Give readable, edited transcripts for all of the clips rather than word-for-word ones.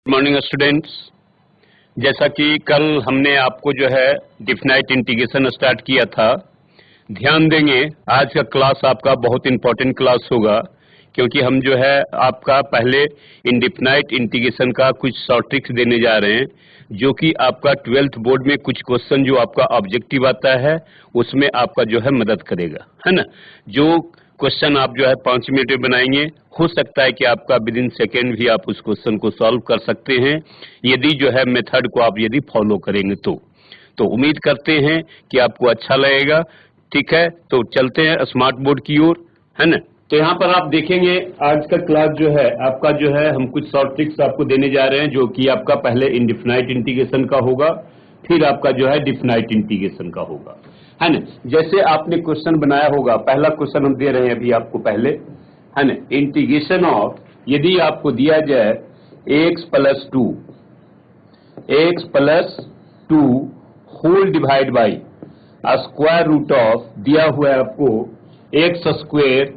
Good morning students. जैसा कि कल हमने आपको जो है डिफिनाइट इंटीग्रेशन स्टार्ट किया था, ध्यान देंगे आज का क्लास आपका बहुत इंपॉर्टेंट क्लास होगा, क्योंकि हम जो है आपका पहले इंडिफिनाइट इंटीग्रेशन का कुछ शॉर्ट ट्रिक्स देने जा रहे हैं, जो कि आपका 12th बोर्ड में कुछ क्वेश्चन जो आपका ऑब्जेक्टिव आता है उसमें आपका जो है मदद करेगा, है ना। जो क्वेश्चन आप जो है 5 मिनट में बनाएंगे, हो सकता है कि आपका विद इन सेकेंड भी आप उस क्वेश्चन को सॉल्व कर सकते हैं, यदि जो है मेथड को आप यदि फॉलो करेंगे तो उम्मीद करते हैं कि आपको अच्छा लगेगा। ठीक है, तो चलते हैं स्मार्ट बोर्ड की ओर, है ना। तो यहाँ पर आप देखेंगे आज का क्लास जो है आपका जो है हम कुछ शॉर्ट ट्रिक्स आपको देने जा रहे हैं, जो कि आपका पहले इंडिफिनाइट इंटीग्रेशन का होगा, फिर आपका जो है डिफिनाइट इंटीग्रेशन का होगा, है ना। जैसे आपने क्वेश्चन बनाया होगा, पहला क्वेश्चन हम दे रहे हैं अभी आपको पहले, है ना। इंटीग्रेशन ऑफ, यदि आपको दिया जाए x plus two whole divide by square root of, दिया हुआ है आपको एक्स स्क्वेयर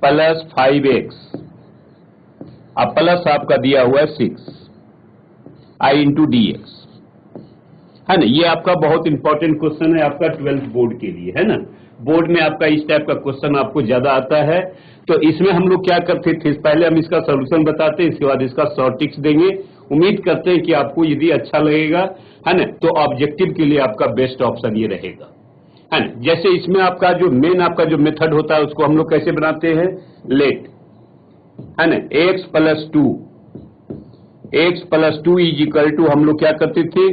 प्लस 5x, अब प्लस आपका दिया हुआ है 6 i इंटू डी एक्स, है ना। ये आपका बहुत इंपॉर्टेंट क्वेश्चन है आपका 12th बोर्ड के लिए, है ना। बोर्ड में आपका इस टाइप का क्वेश्चन आपको ज्यादा आता है, तो इसमें हम लोग क्या करते थे, पहले हम इसका सॉल्यूशन बताते हैं, इसके बाद इसका शॉर्ट ट्रिक्स देंगे। उम्मीद करते हैं कि आपको यदि अच्छा लगेगा, है ना, तो ऑब्जेक्टिव के लिए आपका बेस्ट ऑप्शन ये रहेगा, है ना। जैसे इसमें आपका जो मेन आपका जो मेथड होता है उसको हम लोग कैसे बनाते हैं, लेट, है ना, x plus two is equal to, हम लोग क्या करते थे,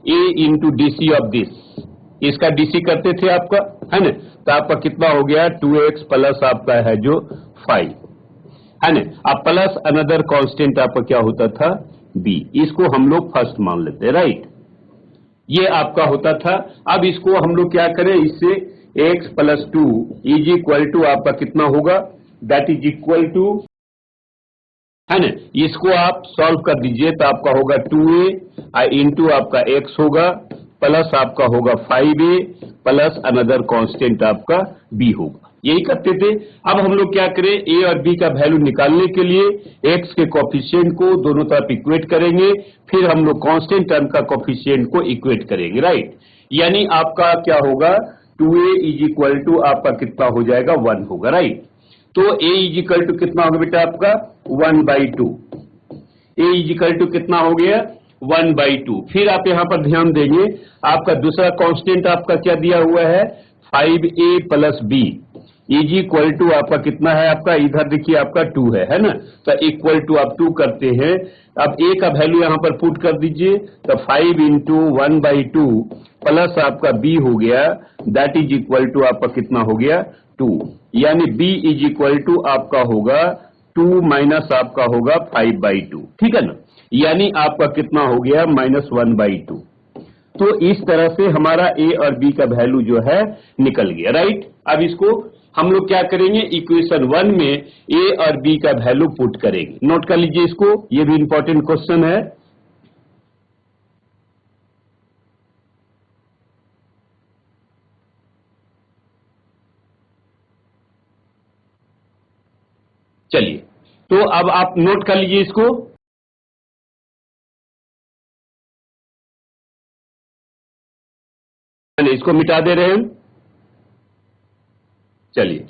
a into D C of this, इसका डीसी करते थे आपका, है ना। तो आपका कितना हो गया 2x प्लस आपका है जो 5, है ना। अब प्लस अनदर कांस्टेंट आपका क्या होता था, b, इसको हम लोग फर्स्ट मान लेते हैं, राइट। ये आपका होता था। अब इसको हम लोग क्या करें, इससे x plus two is equal to आपका कितना होगा, दैट इज इक्वल टू, है ना। इसको आप सॉल्व कर दीजिए तो आपका होगा 2a इंटू आपका x होगा प्लस आपका होगा 5a प्लस अनदर कांस्टेंट आपका b होगा। यही करते थे। अब हम लोग क्या करें, a और b का वैल्यू निकालने के लिए x के कोफिशिएंट को दोनों तरफ इक्वेट करेंगे, फिर हम लोग कांस्टेंट टर्म का कोफिशिएंट को इक्वेट करेंगे, राइट। यानी आपका क्या होगा, 2a इज इक्वल टू आपका कितना हो जाएगा, 1 होगा, राइट। तो a इज इक्वल टू कितना होगा बेटा आपका 1/2, a इज इक्वल टू कितना हो गया 1/2। फिर आप यहां पर ध्यान देंगे, आपका दूसरा कांस्टेंट आपका क्या दिया हुआ है, 5a plus b is equal to आपका कितना है, आपका इधर देखिए आपका 2 है ना। तो इक्वल टू आप 2 करते हैं, अब a का वैल्यू यहां पर पुट कर दीजिए, तो 5 इंटू 1/2 प्लस आपका b हो गया, दैट इज इक्वल टू आपका कितना हो गया 2, यानी b इज इक्वल टू आपका होगा 2 माइनस आपका होगा 5/2, ठीक है ना। यानी आपका कितना हो गया -1/2। तो इस तरह से हमारा a और b का वैल्यू जो है निकल गया, राइट। अब इसको हम लोग क्या करेंगे, इक्वेशन 1 में a और b का वैल्यू पुट करेंगे। नोट कर लीजिए इसको, ये भी इंपॉर्टेंट क्वेश्चन है। चलिए, तो अब आप नोट कर लीजिए इसको। इसको मिटा दे रहे हैं, चलिए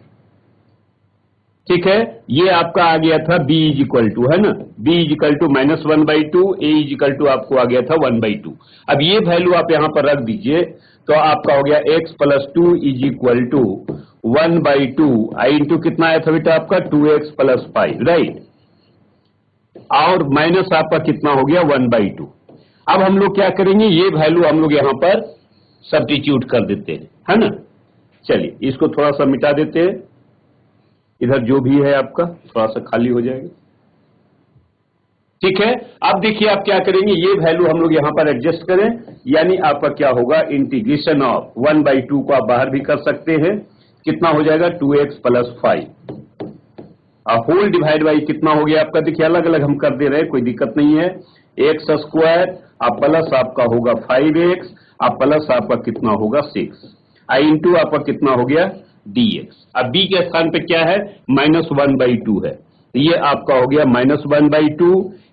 ठीक है। ये आपका आ गया था b इज इक्वल टू, है ना, b is equal to -1/2, a is equal to आपको आ गया था 1/2। अब ये वैल्यू आप यहां पर रख दीजिए, तो आपका हो गया x plus two is equal to 1/2 I into कितना आया था बेटा आपका 2x प्लस 5, राइट, और माइनस आपका कितना हो गया 1/2। अब हम लोग क्या करेंगे, ये वैल्यू हम लोग यहां पर सब्स्टिट्यूट कर देते हैं, है ना। चलिए इसको थोड़ा सा मिटा देते हैं, इधर जो भी है आपका थोड़ा सा खाली हो जाएगा, ठीक है। अब देखिए आप क्या करेंगे, ये वैल्यू हम लोग यहां पर एडजस्ट करें, यानी आपका क्या होगा, इंटीग्रेशन ऑफ 1/2 को आप बाहर भी कर सकते हैं, कितना हो जाएगा 2x plus 5 whole divide by कितना हो गया आपका, देखिए अलग अलग हम कर दे रहे हैं, कोई दिक्कत नहीं है, एक्स स्क्वायर अब प्लस आपका होगा 5x अब प्लस आपका कितना होगा 6 आई इंटू आपका कितना हो गया dx। अब b के स्थान पे क्या है, -1/2 है, ये आपका हो गया -1/2,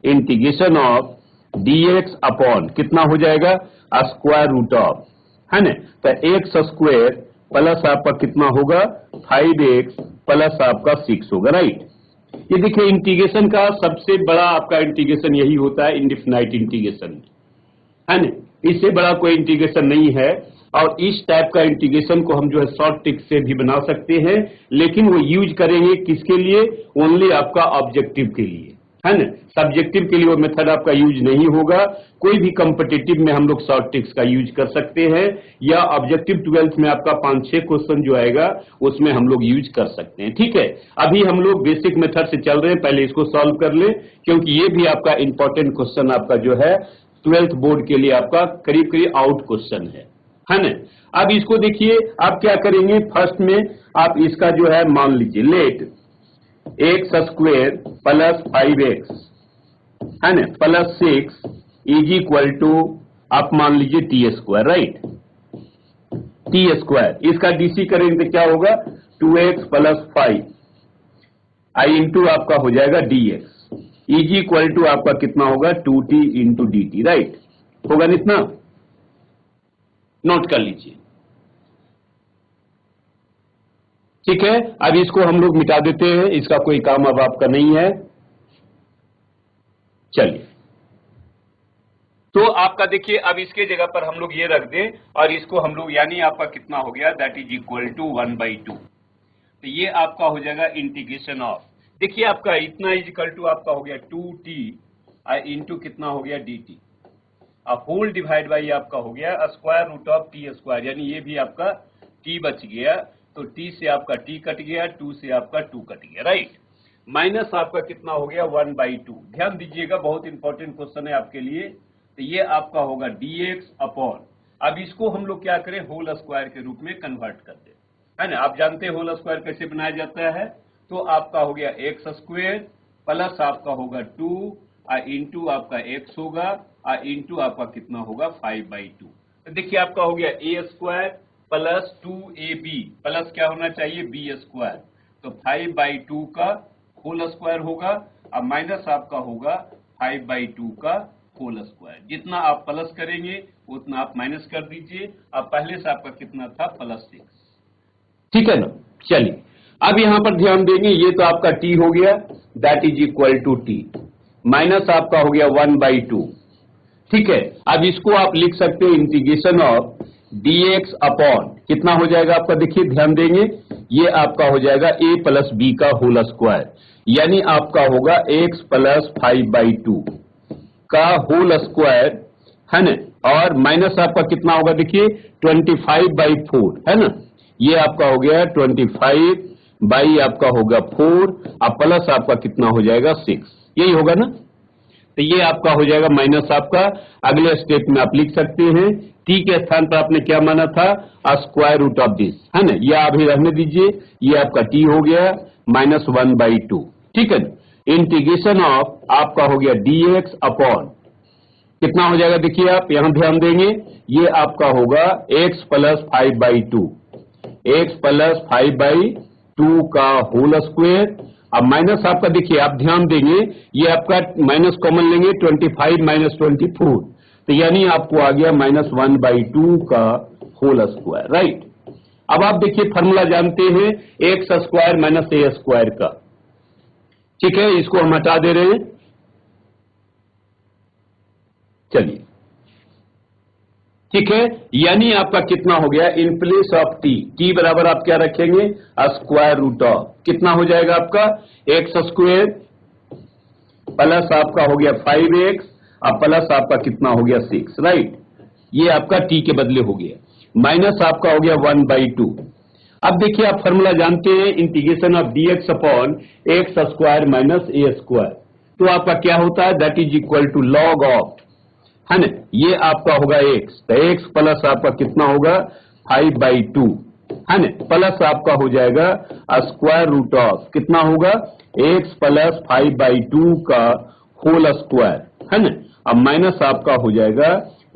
इंटीग्रेशन ऑफ dx अपॉन कितना हो जाएगा स्क्वायर रूट ऑफ, है ना, तो एक्स स्क्वायर प्लस आपका कितना होगा 5x प्लस आपका 6 होगा, राइट। ये देखिए इंटीग्रेशन का सबसे बड़ा आपका इंटीग्रेशन यही होता है, इंडेफिनाइट इंटीग्रेशन, है ना, इससे बड़ा कोई इंटीग्रेशन नहीं है। और इस टाइप का इंटीग्रेशन को हम जो है शॉर्ट ट्रिक से भी बना सकते हैं, लेकिन वो यूज करेंगे किसके लिए, ओनली आपका ऑब्जेक्टिव के लिए, है ना। सब्जेक्टिव के लिए वो मेथड आपका यूज नहीं होगा। कोई भी कॉम्पिटिटिव में हम लोग शॉर्ट ट्रिक्स का यूज कर सकते हैं, या ऑब्जेक्टिव 12th में आपका 5-6 क्वेश्चन जो आएगा उसमें हम लोग यूज कर सकते हैं, ठीक है। अभी हम लोग बेसिक मेथड से चल रहे हैं, पहले इसको सॉल्व कर ले, क्योंकि ये भी आपका इंपॉर्टेंट क्वेश्चन आपका जो है 12th बोर्ड के लिए आपका करीब करीब आउट क्वेश्चन है ना। अब इसको देखिए, आप क्या करेंगे, फर्स्ट में आप इसका जो है मान लीजिए late x square plus 5x, है ना, प्लस 6 इज इक्वल टू आप मान लीजिए T square, right, T square. इसका डीसी करेंगे तो क्या होगा 2x प्लस 5 आई इंटू आपका हो जाएगा dx इज इक्वल टू आपका कितना होगा 2t into D T, right, होगा ना इतना, नोट कर लीजिए, ठीक है। अब इसको हम लोग मिटा देते हैं, इसका कोई काम अब आपका नहीं है। चलिए, तो आपका देखिए अब इसके जगह पर हम लोग ये रख दें और इसको हम लोग यानी आपका कितना हो गया दैट इज इक्वल टू 1/2, तो ये आपका हो जाएगा इंटीग्रेशन ऑफ, देखिए आपका इतना इज इक्वल टू आपका हो गया 2t इंटू कितना हो गया dt, अब होल डिवाइड बाई आपका हो गया square root of T square, यानी ये भी आपका t बच गया, तो t से आपका t कट गया, 2 से आपका 2 कट गया, राइट, माइनस आपका कितना हो गया 1/2। ध्यान दीजिएगा, बहुत इंपॉर्टेंट क्वेश्चन है आपके लिए। तो ये आपका होगा dx अपॉन, अब इसको हम लोग क्या करें होल स्क्वायर के रूप में कन्वर्ट कर दे, है ना। आप जानते हैं होल स्क्वायर कैसे बनाया जाता है, तो आपका हो गया एक्स स्क्वायर प्लस आपका होगा 2 इंटू आपका x होगा इंटू आपका कितना होगा 5/2। तो देखिए आपका हो गया a square plus 2ab plus क्या होना चाहिए b स्क्वायर, तो 5/2 का होल स्क्वायर होगा, अब माइनस आपका होगा 5/2 का होल स्क्वायर। जितना आप प्लस करेंगे उतना आप माइनस कर दीजिए। अब पहले से आपका कितना था +6, ठीक है ना। चलिए अब यहां पर ध्यान देंगे, ये तो आपका t हो गया that is equal to t, minus आपका हो गया 1/2, ठीक है। अब इसको आप लिख सकते हैं इंटीग्रेशन ऑफ dx अपॉन कितना हो जाएगा आपका, देखिए ध्यान देंगे, ये आपका हो जाएगा a प्लस b का होल स्क्वायर, यानी आपका होगा x प्लस 5/2 का होल स्क्वायर, है ना, और माइनस आपका कितना होगा देखिए 25/4, है ना, ये आपका हो गया 25 बाई आपका होगा 4, अब प्लस आपका कितना हो जाएगा 6, यही होगा ना। तो ये आपका हो जाएगा माइनस आपका, अगले स्टेप में आप लिख सकते हैं t के स्थान पर आपने क्या माना था स्क्वायर रूट ऑफ दिस, है ना, ये अभी रहने दीजिए, ये आपका t हो गया -1/2, ठीक है। इंटीग्रेशन ऑफ आपका हो गया dx अपॉन कितना हो जाएगा, देखिए आप यहां ध्यान देंगे, ये आपका होगा x प्लस 5/2, x प्लस 5/2 का होल स्क्वायर, अब माइनस आपका देखिए आप ध्यान देंगे, ये आपका माइनस कॉमन लेंगे 25 माइनस 24, तो यानी आपको आ गया -1/2 का होल स्क्वायर, राइट। अब आप देखिए फॉर्मूला जानते हैं x square minus a square का, ठीक है, इसको हम हटा दे रहे हैं। चलिए ठीक है, यानी आपका कितना हो गया इन प्लेस ऑफ t बराबर आप क्या रखेंगे स्क्वायर रूट ऑफ कितना हो जाएगा आपका एक्स स्क्वायर प्लस आपका हो गया 5x और प्लस आपका कितना हो गया 6, राइट, ये आपका t के बदले हो गया, माइनस आपका हो गया 1/2। अब देखिए आप फॉर्मूला जानते हैं integration of dx upon x square minus a square, तो आपका क्या होता है that is equal to log of, है ना, ये आपका होगा x, तो x प्लस आपका कितना होगा 5/2, है ना, प्लस आपका हो जाएगा स्क्वायर रूट ऑफ कितना होगा x प्लस 5/2 का होल स्क्वायर, है ना, अब माइनस आपका हो जाएगा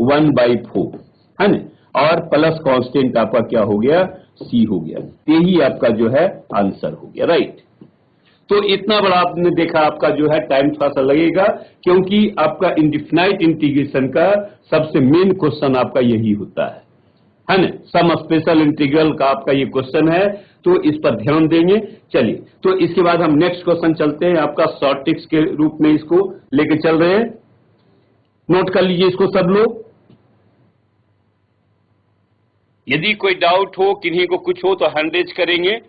1/4, है ना, और प्लस कांस्टेंट आपका क्या हो गया c हो गया, यही आपका जो है आंसर हो गया, राइट। तो इतना बड़ा आपने देखा, आपका जो है टाइम थोड़ा सा लगेगा, क्योंकि आपका इंडिफिनाइट इंटीग्रेशन का सबसे मेन क्वेश्चन आपका यही होता है ना। सम स्पेशल इंटीग्रल का आपका ये क्वेश्चन है, तो इस पर ध्यान देंगे। चलिए, तो इसके बाद हम नेक्स्ट क्वेश्चन चलते हैं, आपका शॉर्ट ट्रिक्स के रूप में इसको लेके चल रहे हैं। नोट कर लीजिए इसको सब लोग। यदि कोई डाउट हो, किन्हीं को कुछ हो, तो हैंड रेज करेंगे।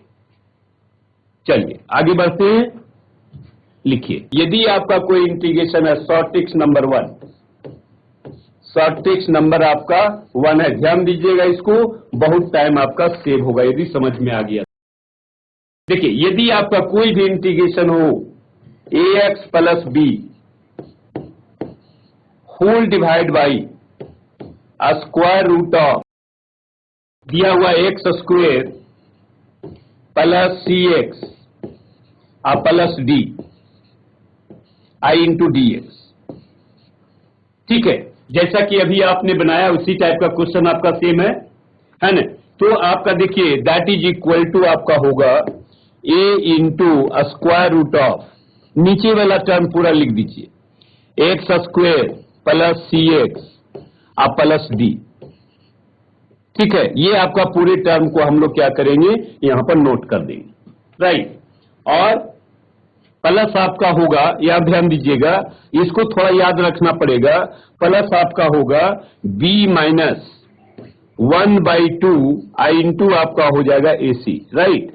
चलिए आगे बढ़ते हैं। लिखिए, यदि आपका कोई इंटीग्रेशन है, short tricks number 1, short tricks number आपका 1 है। ध्यान दीजिएगा, इसको बहुत टाइम आपका सेव होगा यदि समझ में आ गया। देखिए, यदि आपका कोई भी इंटीग्रेशन हो ax plus b whole divide by square root of दिया हुआ x square plus c x plus d I into d x. ठीक है, जैसा कि अभी आपने बनाया उसी टाइप का क्वेश्चन आपका सेम है ना। तो आपका देखिए, दैट इज इक्वल टू आपका होगा a into square root of, नीचे वाला टर्म पूरा लिख दीजिए, x square plus c x plus d. ठीक है, ये आपका पूरे टर्म को हम लोग क्या करेंगे, यहां पर नोट कर देंगे, राइट। और प्लस आपका होगा, यह ध्यान दीजिएगा, इसको थोड़ा याद रखना पड़ेगा, प्लस आपका होगा b माइनस 1/2 आई इंटू आपका हो जाएगा AC, right.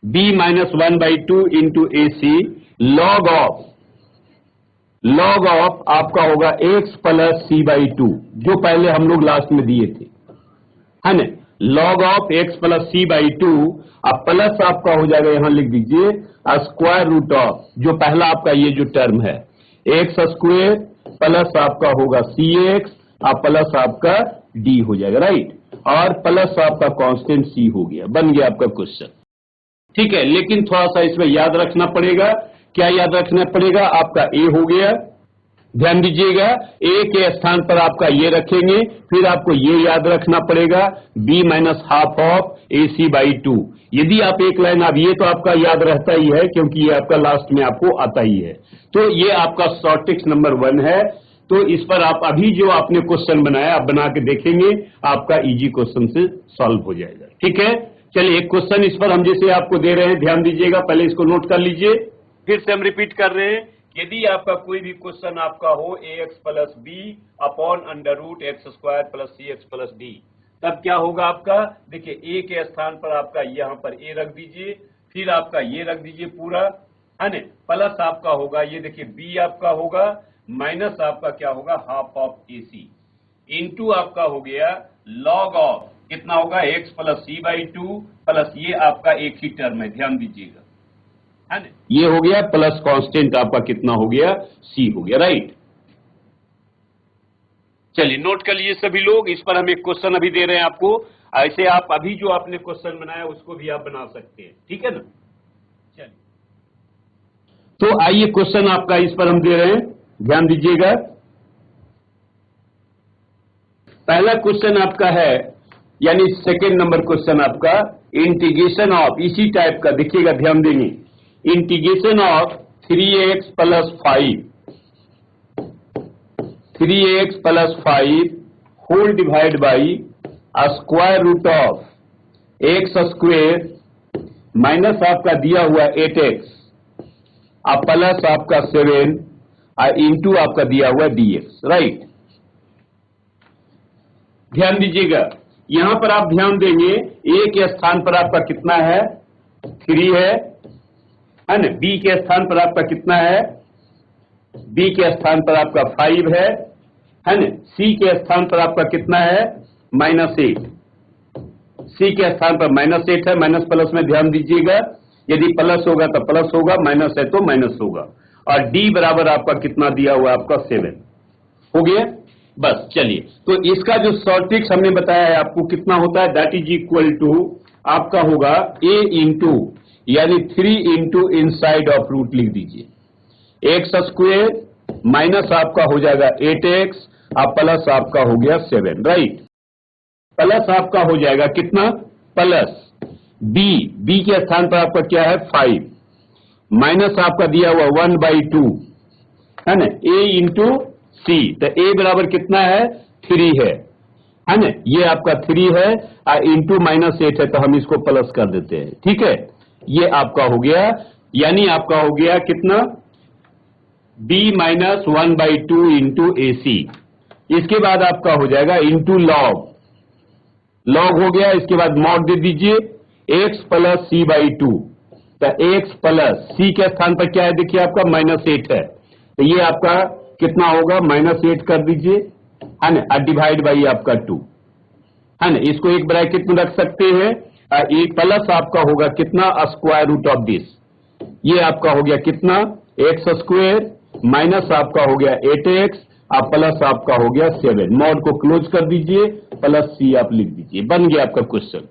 b minus 1/2 into AC log of आपका होगा x प्लस c/2, जो पहले हम लोग लास्ट में दिए थे, है ना। Log of x plus c/2, अब प्लस आपका हो जाएगा, यहां लिख दीजिए स्क्वायर रूट ऑफ, जो पहला आपका ये जो टर्म है एक्स स्क्वेयर प्लस आपका होगा cx प्लस आपका d हो जाएगा, राइट। और प्लस आपका कांस्टेंट c हो गया, बन गया आपका क्वेश्चन। ठीक है, लेकिन थोड़ा सा इसमें याद रखना पड़ेगा। क्या याद रखना पड़ेगा, आपका a हो गया, ध्यान दीजिएगा, a के स्थान पर आपका ये रखेंगे, फिर आपको ये याद रखना पड़ेगा b minus half of AC/2। यदि आप एक लाइन, अब ये तो आपका याद रहता ही है, क्योंकि ये आपका लास्ट में आपको आता ही है। तो ये आपका शॉर्ट ट्रिक्स नंबर 1 है। तो इस पर आप अभी जो आपने क्वेश्चन बनाया, आप बना के देखेंगे, आपका इजी क्वेश्चन से सॉल्व हो जाएगा। ठीक है, चलिए एक क्वेश्चन इस पर हम जैसे आपको दे रहे हैं, ध्यान दीजिएगा, पहले इसको नोट कर लीजिए, फिर से हम रिपीट कर रहे हैं। यदि आपका कोई भी क्वेश्चन आपका हो ax plus b upon under root x square plus c x plus d, तब क्या होगा आपका, देखिए a के स्थान पर आपका यहाँ पर a रख दीजिए, फिर आपका ये रख दीजिए पूरा, है ना, प्लस आपका होगा ये देखिए b आपका होगा, माइनस आपका क्या होगा हाफ ऑफ AC, इंटू आपका हो गया लॉग ऑफ कितना होगा x प्लस c/2 प्लस ये आपका एक ही टर्म है, ध्यान दीजिएगा, है ना, ये हो गया प्लस कांस्टेंट आपका कितना हो गया c हो गया, राइट। चलिए नोट कर लीजिए सभी लोग, इस पर हम एक क्वेश्चन अभी दे रहे हैं आपको, ऐसे आप अभी जो आपने क्वेश्चन बनाया उसको भी आप बना सकते हैं, ठीक है ना। चलिए, तो आइए क्वेश्चन आपका इस पर हम दे रहे हैं, ध्यान दीजिएगा। पहला क्वेश्चन आपका है, यानी सेकेंड नंबर क्वेश्चन आपका, इंटीग्रेशन ऑफ, इसी टाइप का देखिएगा, ध्यान देंगे, integration of 3x plus 5 whole divide by square root of x square minus आपका दिया हुआ 8x प्लस आपका 7 इंटू आपका दिया हुआ dx, राइट। ध्यान दीजिएगा, यहां पर आप ध्यान देंगे, a के स्थान पर आपका कितना है 3 है ना, b के स्थान पर आपका कितना है, b के स्थान पर आपका 5 है ना, c के स्थान पर आपका कितना है -8, c के स्थान पर -8 है, माइनस प्लस में ध्यान दीजिएगा, यदि प्लस होगा तो प्लस होगा, माइनस है तो माइनस होगा, और d बराबर आपका कितना दिया हुआ आपका 7 हो गया। बस चलिए, तो इसका जो शॉर्ट ट्रिक्स हमने बताया है आपको कितना होता है, दैट इज इक्वल टू आपका होगा a इंटू यानी 3 इंटू इनसाइड ऑफ रूट लिख दीजिए, एक्स स्क्वेयर माइनस आपका हो जाएगा 8x प्लस आपका हो गया 7, राइट। प्लस आपका हो जाएगा कितना, प्लस b के स्थान पर आपका क्या है 5, माइनस आपका दिया हुआ 1/2 है ना, a इंटू सी, तो a बराबर कितना है 3 है ना, ये आपका 3 है इंटू -8 है, तो हम इसको प्लस कर देते हैं। ठीक है, ये आपका हो गया, यानी आपका हो गया कितना b माइनस 1/2 इंटू ए सी। इसके बाद आपका हो जाएगा इंटू लॉग, लॉग हो गया, इसके बाद मॉड दे दीजिए x प्लस c/2, तो x प्लस c के स्थान पर क्या है देखिए आपका -8 है, तो ये आपका कितना होगा -8 कर दीजिए है ना, डिवाइड बाई आपका 2 है ना, इसको एक ब्रैकेट में रख सकते हैं, एक प्लस आपका होगा कितना स्क्वायर रूट ऑफ दिस, ये आपका हो गया कितना एक्स स्क्वायर माइनस आपका हो गया 8x आप प्लस आपका हो गया 7, मॉड को क्लोज कर दीजिए प्लस सी आप लिख दीजिए, बन गया आपका क्वेश्चन।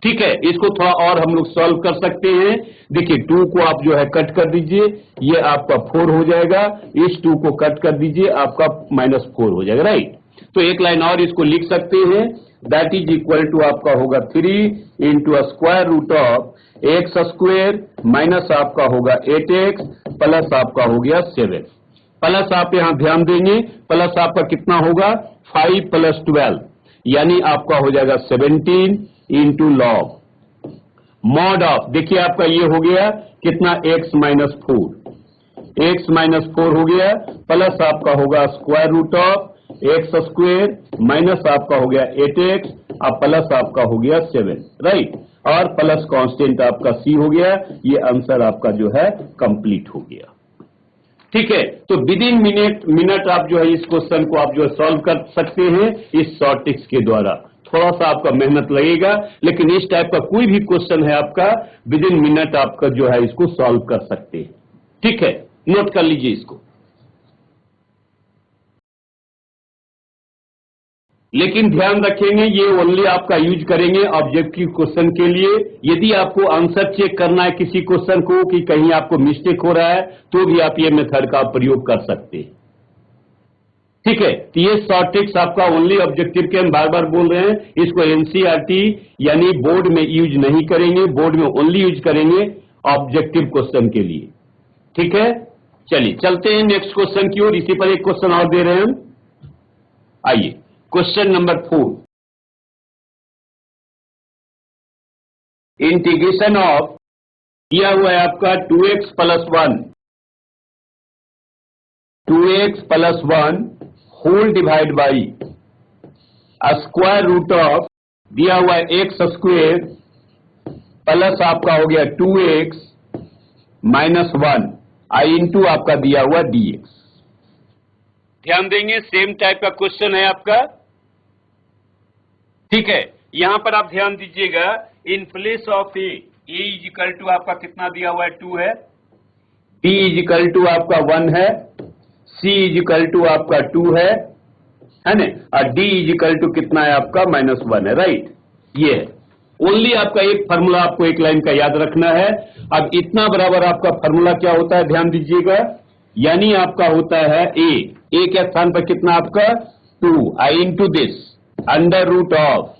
ठीक है, इसको थोड़ा और हम लोग सॉल्व कर सकते हैं। देखिए 2 को आप जो है कट कर दीजिए, ये आपका 4 हो जाएगा, इस 2 को कट कर दीजिए आपका -4 हो जाएगा, राइट। तो एक लाइन और इसको लिख सकते हैं, दैट इज इक्वल टू आपका होगा 3 into square root of x square minus आपका होगा 8x प्लस आपका हो गया 7, प्लस आप यहां ध्यान देंगे, प्लस आपका कितना होगा 5 प्लस 12, यानी आपका हो जाएगा 17 इंटू लॉग मॉड ऑफ, देखिए आपका ये हो गया कितना x माइनस 4 हो गया, प्लस आपका होगा square root of x square minus आपका हो गया 8x अब प्लस आपका हो गया 7, राइट, और प्लस कांस्टेंट आपका c हो गया, ये आंसर आपका जो है कंप्लीट हो गया। ठीक है, तो विद इन मिनट आप जो है इस क्वेश्चन को आप जो है सॉल्व कर सकते हैं इस शॉर्ट ट्रिक्स के द्वारा, थोड़ा सा आपका मेहनत लगेगा, लेकिन इस टाइप का कोई भी क्वेश्चन है आपका विद इन मिनट आपका जो है इसको सॉल्व कर सकते हैं। ठीक है, नोट कर लीजिए इसको, लेकिन ध्यान रखेंगे ये ओनली आपका यूज करेंगे ऑब्जेक्टिव क्वेश्चन के लिए। यदि आपको आंसर चेक करना है किसी क्वेश्चन को कि कहीं आपको मिस्टेक हो रहा है, तो भी आप ये मेथड का प्रयोग कर सकते हैं। ठीक है, तो ये शॉर्ट ट्रिक्स आपका ओनली ऑब्जेक्टिव के, हम बार बार बोल रहे हैं, इसको एनसीईआरटी यानी बोर्ड में यूज नहीं करेंगे, बोर्ड में ओनली यूज करेंगे ऑब्जेक्टिव क्वेश्चन के लिए। ठीक है, चलिए चलते हैं नेक्स्ट क्वेश्चन की ओर, इसी पर एक क्वेश्चन और दे रहे हैं हम। आइए क्वेश्चन नंबर 4, इंटीग्रेशन ऑफ दिया हुआ है आपका 2x plus 1 whole divide by square root of दिया हुआ है एक्स स्क्वायर प्लस आपका हो गया 2x माइनस 1 आई इंटू आपका दिया हुआ dx। ध्यान देंगे सेम टाइप का क्वेश्चन है आपका। ठीक है, यहां पर आप ध्यान दीजिएगा, in place of a is equal to आपका कितना दिया हुआ है 2 है, b इज इक्वल टू आपका 1 है, c इज इक्वल टू आपका 2 है ना, और d इज इक्वल टू कितना है आपका -1 है, राइट। ये है ओनली आपका एक फार्मूला, आपको एक लाइन का याद रखना है। अब इतना बराबर आपका फार्मूला क्या होता है ध्यान दीजिएगा, यानी आपका होता है a के स्थान पर कितना आपका 2 i into this under root of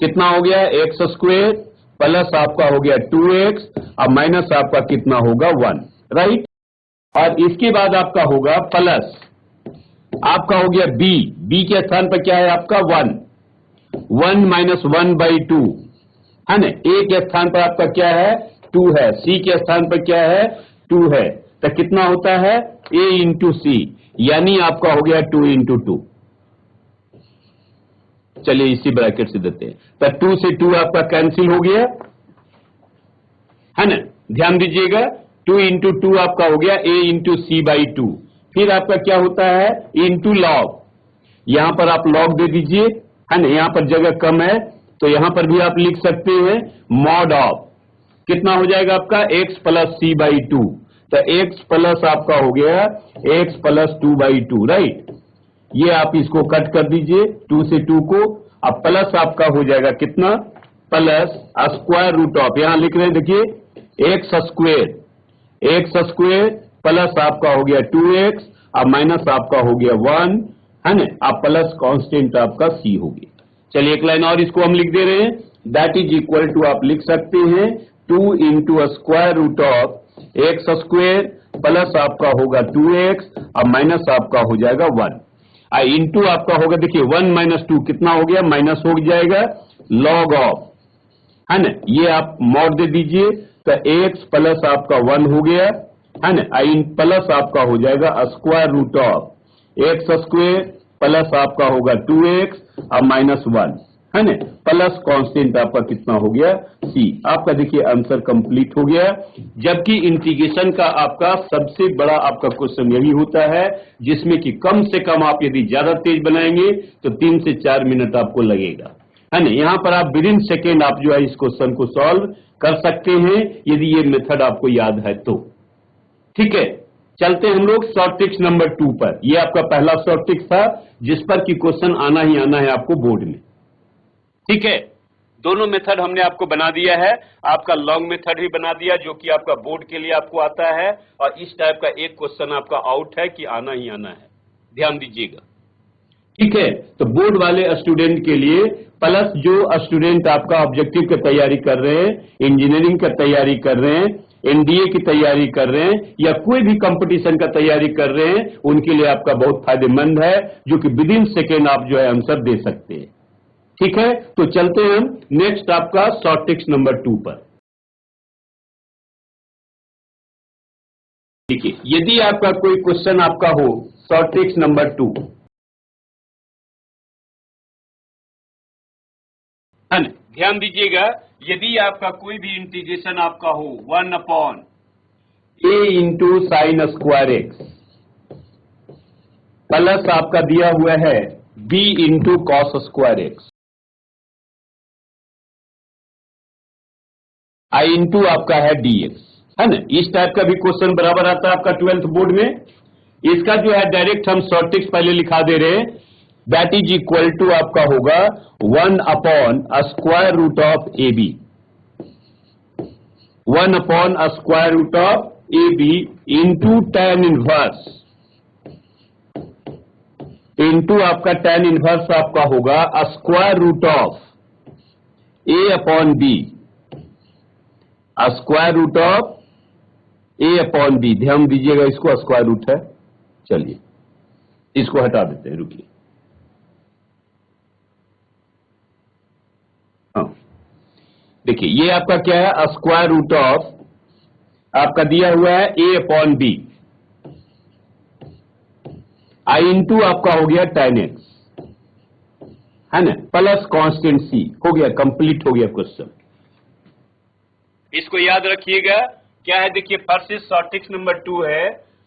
कितना हो गया एक्स स्क्वायर प्लस आपका हो गया 2x और माइनस आपका कितना होगा 1, राइट। और इसके बाद आपका होगा प्लस आपका हो गया b के स्थान पर क्या है आपका 1 माइनस 1/2 है ना, a के स्थान पर आपका क्या है 2 है, c के स्थान पर क्या है 2 है, तो कितना होता है a इंटू सी, यानी आपका हो गया 2 इंटू 2। चलिए इसी ब्रैकेट से देते हैं, तो 2 से 2 आपका कैंसिल हो गया है ना, ध्यान दीजिएगा 2 इंटू 2 आपका हो गया a इंटू c/2, फिर आपका क्या होता है इंटू लॉग, यहां पर आप लॉग दे दीजिए है ना, यहां पर जगह कम है तो यहां पर भी आप लिख सकते हैं मॉड ऑफ कितना हो जाएगा आपका x प्लस c/2, तो x प्लस आपका हो गया x प्लस 2/2, राइट। ये आप इसको कट कर दीजिए 2 से 2 को, अब प्लस आपका हो जाएगा कितना प्लस स्क्वायर रूट ऑफ, यहां लिख रहे हैं देखिए एक्स स्क्वायर प्लस आपका हो गया 2x और माइनस आपका हो गया 1 है ना, अब प्लस कांस्टेंट आपका c हो गया। चलिए एक लाइन और इसको हम लिख दे रहे हैं, दैट इज इक्वल टू आप लिख सकते हैं 2 into square root of x square plus आपका होगा 2x और माइनस आपका हो जाएगा 1 इंटू आपका होगा, देखिए 1 माइनस 2 कितना हो गया, माइनस हो जाएगा लॉग ऑफ, है ना, ये आप मॉड दे दीजिए तो एक्स प्लस आपका 1 हो गया, है ना, प्लस आपका हो जाएगा square root of x square plus आपका होगा 2x और माइनस 1, है ना, प्लस कांस्टेंट आपका कितना हो गया c। आपका देखिए आंसर कंप्लीट हो गया। जबकि इंटीग्रेशन का आपका सबसे बड़ा आपका क्वेश्चन यही होता है जिसमें कि कम से कम आप यदि ज्यादा तेज बनाएंगे तो 3 से 4 मिनट आपको लगेगा, है ना। यहाँ पर आप विद इन सेकेंड आप जो है इस क्वेश्चन को सॉल्व कर सकते हैं यदि ये मेथड आपको याद है तो। ठीक है, चलते हैं हम लोग शॉर्ट ट्रिक्स नंबर 2 पर। ये आपका पहला शॉर्ट ट्रिक था जिस पर कि क्वेश्चन आना ही आना है आपको बोर्ड में। ठीक है, दोनों मेथड हमने आपको बना दिया है, आपका लॉन्ग मेथड ही बना दिया जो कि आपका बोर्ड के लिए आपको आता है, और इस टाइप का एक क्वेश्चन आपका आउट है कि आना ही आना है, ध्यान दीजिएगा। ठीक है, तो बोर्ड वाले स्टूडेंट के लिए प्लस जो स्टूडेंट आपका ऑब्जेक्टिव की तैयारी कर रहे हैं, इंजीनियरिंग की तैयारी कर रहे हैं, एनडीए की तैयारी कर रहे हैं या कोई भी कंपटीशन का तैयारी कर रहे हैं, उनके लिए आपका बहुत फायदेमंद है जो कि विद इन सेकेंड आप जो है आंसर दे सकते हैं। ठीक है, तो चलते हैं हम नेक्स्ट आपका शॉर्ट ट्रिक्स नंबर 2 पर। देखिए, यदि आपका कोई क्वेश्चन आपका हो शॉर्ट ट्रिक्स नंबर 2, ध्यान दीजिएगा, यदि आपका कोई भी इंटीग्रेशन आपका हो 1 upon a into sine square x plus आपका दिया हुआ है b into cos square x आई इंटू आपका है dx, है ना। इस टाइप का भी क्वेश्चन बराबर आता है आपका 12th बोर्ड में। इसका जो है डायरेक्ट हम शॉर्ट ट्रिक्स पहले लिखा दे रहे हैं, दैट इज इक्वल टू आपका होगा 1 upon square root of a b, 1 upon square root of a b into tan inverse, into आपका tan इनवर्स आपका होगा square root of a upon b, square root of a upon b. ध्यान दीजिएगा, इसको square root है, चलिए इसको हटा देते हैं, रुकिए। हाँ, देखिए ये आपका क्या है, स्क्वायर रूट ऑफ आपका दिया हुआ है ए अपॉन बी आई इंटू आपका हो गया tan एक्स, है ना, प्लस कांस्टेंट सी। हो गया, कंप्लीट हो गया क्वेश्चन। इसको याद रखिएगा, क्या है, देखिए फर्स्ट शॉर्ट ट्रिक्स नंबर 2 है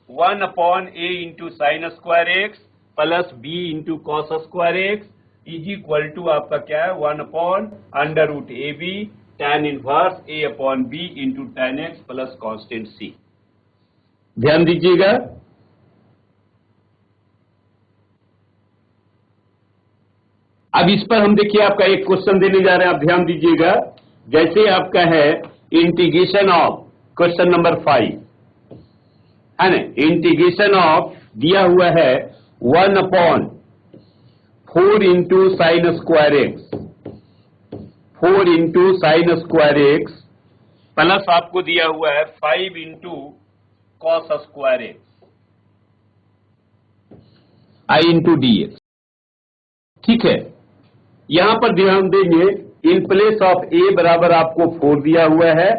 1 upon a into sine square x plus b into cos square x is equal to आपका क्या है 1 upon under root a b tan inverse a upon b into tan x plus constant c. ध्यान दीजिएगा, अब इस पर हम देखिए आपका एक क्वेश्चन देने जा रहे हैं, आप ध्यान दीजिएगा। जैसे आपका है इंटीग्रेशन ऑफ क्वेश्चन नंबर 5, है ना, इंटीग्रेशन ऑफ दिया हुआ है 1 upon 4 into sine square x, 4 into sine square x plus आपको दिया हुआ है 5 इंटू कॉस स्क्वायर एक्स आई इंटू डी एक्स। ठीक है, यहां पर ध्यान देंगे, इन प्लेस ऑफ ए बराबर आपको 4 दिया हुआ है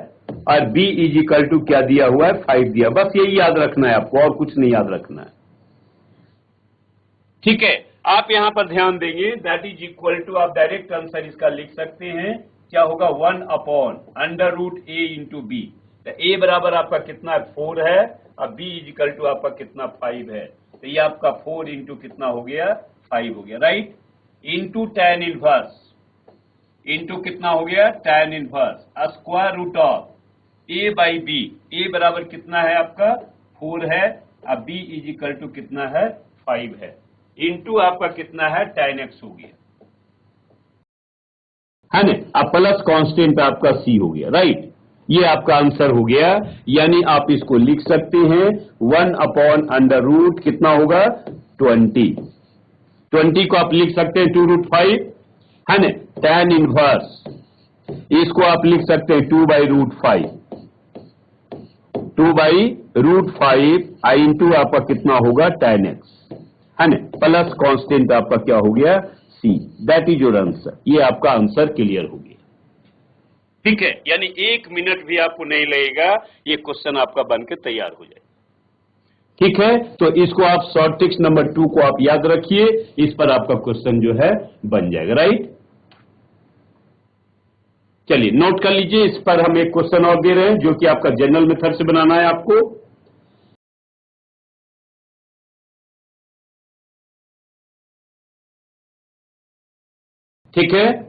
और बी इज इक्वल टू क्या दिया हुआ है, 5 दिया। बस यही याद रखना है आपको, और कुछ नहीं याद रखना है। ठीक है, आप यहां पर ध्यान देंगे, दैट इज इक्वल टू आप डायरेक्ट आंसर इसका लिख सकते हैं, क्या होगा 1 upon under root A into B. A बराबर आपका कितना 4 है और बी इज इक्वल टू आपका कितना 5 है, तो ये आपका 4 इंटू कितना हो गया 5 हो गया, right, into tan inverse into कितना हो गया tan inverse square root of a by b. A बराबर कितना है आपका 4 है, अब बी इज इक्वल टू कितना है 5 है, इंटू आपका कितना है tan एक्स हो गया, है ना, अब प्लस कांस्टेंट आपका सी हो गया, राइट। ये आपका आंसर हो गया, यानी आप इसको लिख सकते हैं 1 अपॉन अंडर रूट कितना होगा 20 को आप लिख सकते हैं 2 रूट 5, है ना, tan इनवर्स इसको आप लिख सकते हैं 2 बाई रूट 5, 2/√5 आई इंटू आपका कितना होगा tan x, है ना, प्लस कांस्टेंट आपका क्या हो गया c, that is your answer. ये आपका आंसर क्लियर हो गया, ठीक है। यानी 1 मिनट भी आपको नहीं लगेगा, ये क्वेश्चन आपका बन के तैयार हो जाएगा, ठीक है। तो इसको आप शॉर्ट ट्रिक्स नंबर 2 को आप याद रखिए, इस पर आपका क्वेश्चन जो है बन जाएगा, राइट। चलिए नोट कर लीजिए, इस पर हम एक क्वेश्चन और दे रहे हैं जो कि आपका जनरल मेथड से बनाना है आपको। ठीक है,